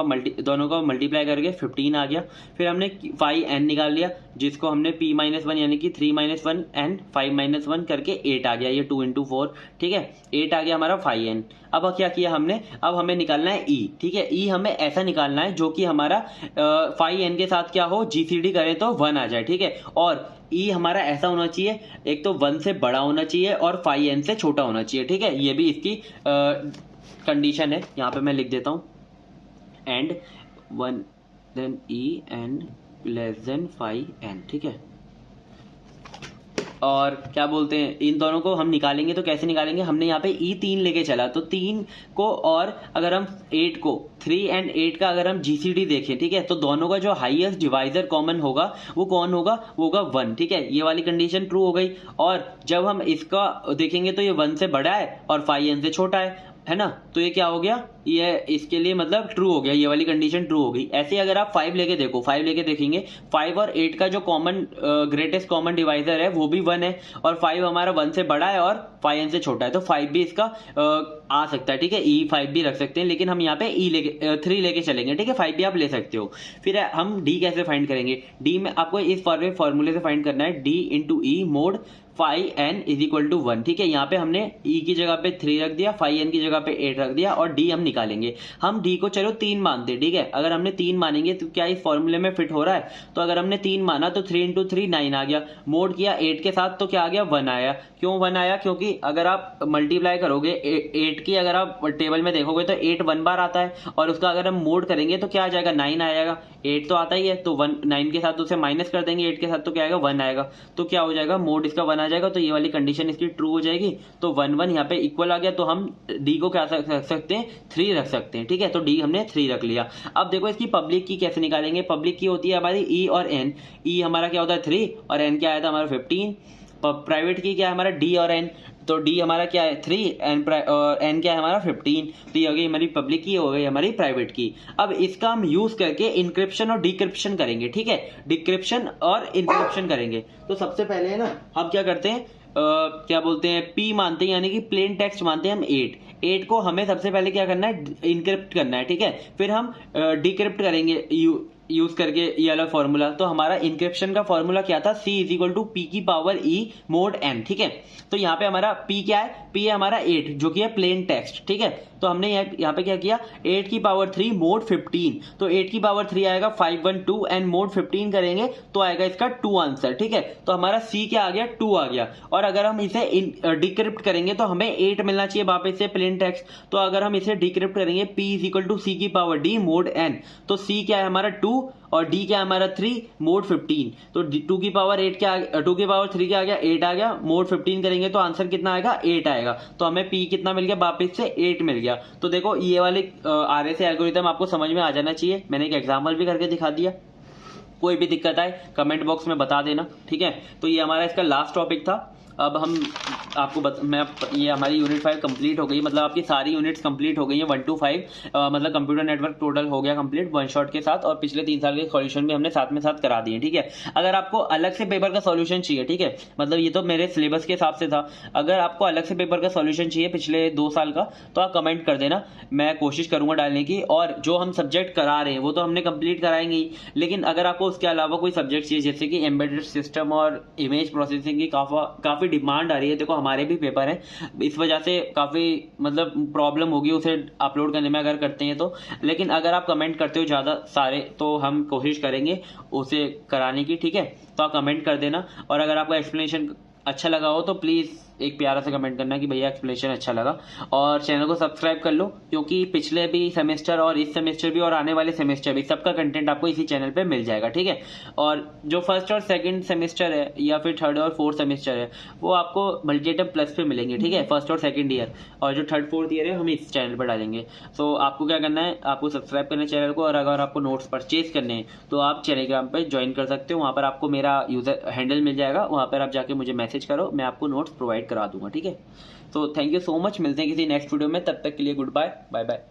को मल्टीप्लाई करके 15 आ गया। फिर हमने phi n निकाल लिया जिसको हमने P-1 यानी कि 3-1 एंड 5-1 करके 8 आ गया, ये 2 इंटू 4, ठीक है। 8 आ गया हमारा phi n। अब क्या किया हमने, अब हमें निकालना है E, ठीक है। E हमें ऐसा निकालना है जो कि हमारा phi n के साथ क्या हो, GCD करें तो 1 आ जाए, ठीक है। और E हमारा ऐसा होना चाहिए, एक तो 1 से बड़ा होना चाहिए और phi n से छोटा होना चाहिए, ठीक है। ये भी इसकी कंडीशन है। यहाँ पे मैं लिख देता हूँ, and 1 then E and less than phi n, ठीक है। और क्या बोलते हैं, इन दोनों को हम निकालेंगे तो कैसे निकालेंगे, हमने यहाँ पे E 3 लेके चला तो 3 को, और अगर हम 8 को, 3 एंड 8 का अगर हम GCD देखें, ठीक है, तो दोनों का जो हाईएस्ट डिवाइजर कॉमन होगा वो कौन होगा, वो होगा 1, ठीक है। ये वाली कंडीशन ट्रू हो गई। और जब हम इसका देखेंगे तो ये 1 से बड़ा है और phi n से छोटा है ना, तो ये क्या हो गया, ये इसके लिए मतलब ट्रू हो गया, ये वाली कंडीशन ट्रू हो गई। ऐसे अगर आप 5 लेके देखो, 5 लेके देखेंगे, 5 और 8 का जो कॉमन ग्रेटेस्ट कॉमन डिवाइजर है वो भी 1 है और 5 हमारा 1 से बड़ा है और phi n से छोटा है, तो 5 भी इसका आ सकता है, ठीक है। E5 भी रख सकते हैं, लेकिन हम यहाँ पे 3 लेके चलेंगे, ठीक है। 5 भी आप ले सकते हो। फिर हम D कैसे फाइंड करेंगे, D में आपको इस फॉर्मूले से फाइंड करना है, D into E mod phi n is equal to 1, ठीक है। यहाँ पे हमने E की जगह पे 3 रख दिया, phi n की जगह पे 8 रख दिया और D हम निकालेंगे। हम D को चलो 3 मानते, ठीक है। अगर हमने 3 मानेंगे तो क्या इस फॉर्मूले में फिट हो रहा है, तो अगर हमने 3 माना तो 3 इंटू 3 9 आ गया, मोड किया 8 के साथ तो क्या आ गया, 1 आया। क्यों 1 आया, क्योंकि अगर आप मल्टीप्लाई करोगे 8 की, अगर आप टेबल में देखोगे तो 8 1 बार आता है और उसका अगर हम मोड करेंगे तो क्या आ जाएगा, 9 आएगा। 8 तो आता ही है तो 9 के साथ उसे माइनस कर देंगे, 8 के साथ तो क्या आएगा, 1 आएगा। तो क्या हो जाएगा, मोड इसका 1 आ जाएगा, तो ये वाली कंडीशन इसकी ट्रू हो जाएगी। तो 1 1 यहाँ पे इक्वल आ गया, तो हम D को क्या रख सकते हैं, 3 रख सकते हैं, ठीक है। तो D हमने 3 रख लिया। अब देखो इसकी पब्लिक की कैसे निकालेंगे। पब्लिक की होती है हमारी E और N। E हमारा क्या होता है 3 और N क्या आया था हमारा 15। प्राइवेट की क्या है हमारा D और N, तो D हमारा क्या है 3 और N क्या है हमारा 15। तो ये हो गई हमारी पब्लिक की, हो गई हमारी प्राइवेट की। अब इसका हम यूज करके इंक्रिप्शन और डिक्रिप्शन करेंगे, ठीक है। डिक्रिप्शन और इंक्रिप्शन करेंगे। तो सबसे पहले है ना, हम क्या करते हैं, क्या बोलते हैं, P मानते हैं, यानी कि प्लेन टेक्स्ट मानते हैं हम 8 को हमें सबसे पहले क्या करना है, इनक्रिप्ट करना है, ठीक है। फिर हम डिक्रिप्ट करेंगे यूज करके ये वाला फॉर्मूला। तो हमारा इंक्रिप्शन का फॉर्मूला क्या था, C is equal to P की पावर E मोड N, ठीक है। तो यहाँ पे हमारा P क्या है, P है हमारा 8 जो कि है प्लेन टेक्स्ट, ठीक है। तो हमने यहाँ पे क्या किया, 8 की पावर 3 मोड 15, तो 8 की पावर 3 आएगा 512 एंड मोड 15 करेंगे तो आएगा इसका 2 आंसर, ठीक है। तो हमारा C क्या आ गया, 2 आ गया। और अगर हम इसे डिक्रिप्ट करेंगे तो हमें 8 मिलना चाहिए वापस से प्लेन टेक्स्ट। तो अगर हम इसे डिक्रिप्ट करेंगे P is equal to C की पावर D मोड N, तो C क्या है हमारा 2 और D क्या है हमारा 3 मोड 15। तो 2 की पावर 8 क्या, 2 की पावर 3 क्या आ गया, 8 आ गया। मोड 15 करेंगे तो आंसर कितना आएगा, 8 आएगा। तो हमें P कितना मिल गया, वापस से 8 मिल गया। तो देखो ये वाले RSA एल्गोरिथम आपको समझ में आ जाना चाहिए। मैंने एक एग्जांपल भी करके दिखा दिया। कोई भी दिक्कत आए कमेंट बॉक्स में बता देना, ठीक है। तो ये हमारा इसका लास्ट टॉपिक था। अब हम आपको ये हमारी यूनिट 5 कंप्लीट हो गई, मतलब आपकी सारी यूनिट्स कंप्लीट हो गई हैं 1 to 5, मतलब कंप्यूटर नेटवर्क टोटल हो गया कंप्लीट वन शॉट के साथ, और पिछले 3 साल के सॉल्यूशन भी हमने साथ में साथ करा दिए, ठीक है। अगर आपको अलग से पेपर का सॉल्यूशन चाहिए, ठीक है, मतलब ये तो मेरे सिलेबस के हिसाब से था, अगर आपको अलग से पेपर का सॉल्यूशन चाहिए पिछले 2 साल का, तो आप कमेंट कर देना, मैं कोशिश करूंगा डालने की। और जो हम सब्जेक्ट करा रहे हैं वो तो हमने कंप्लीट कराएंगे ही, लेकिन अगर आपको उसके अलावा कोई सब्जेक्ट चाहिए, जैसे कि एम्बेडेड सिस्टम और इमेज प्रोसेसिंग की काफी डिमांड आ रही है, देखो हमारे भी पेपर हैं, इस वजह से काफी मतलब प्रॉब्लम होगी उसे अपलोड करने में अगर करते हैं तो, लेकिन अगर आप कमेंट करते हो ज्यादा सारे तो हम कोशिश करेंगे उसे कराने की, ठीक है। तो आप कमेंट कर देना, और अगर आपका एक्सप्लेनेशन अच्छा लगा हो तो प्लीज एक प्यारा सा कमेंट करना कि भैया एक्सप्लेनेशन अच्छा लगा, और चैनल को सब्सक्राइब कर लो, क्योंकि पिछले भी सेमेस्टर और इस सेमेस्टर भी और आने वाले सेमेस्टर भी सबका कंटेंट आपको इसी चैनल पे मिल जाएगा, ठीक है। और जो फर्स्ट और सेकंड सेमेस्टर है या फिर थर्ड और फोर्थ सेमेस्टर है वो आपको मल्टीएटम प्लस पे मिलेंगे, ठीक है, फर्स्ट और सेकंड ईयर, और जो थर्ड फोर्थ ईयर है हम इस चैनल पर डालेंगे। तो आपको क्या करना है, आपको सब्सक्राइब करना है चैनल को, और अगर आपको नोट्स परचेज करने हैं तो आप टेलीग्राम पर ज्वाइन कर सकते हो, वहाँ पर आपको मेरा यूजर हैंडल मिल जाएगा, वहाँ पर आप जाके मुझे मैसेज करो, मैं आपको नोट्स प्रोवाइड करा दूंगा, ठीक है। तो थैंक यू सो मच, मिलते हैं किसी नेक्स्ट वीडियो में, तब तक के लिए गुड बाय, बाय बाय।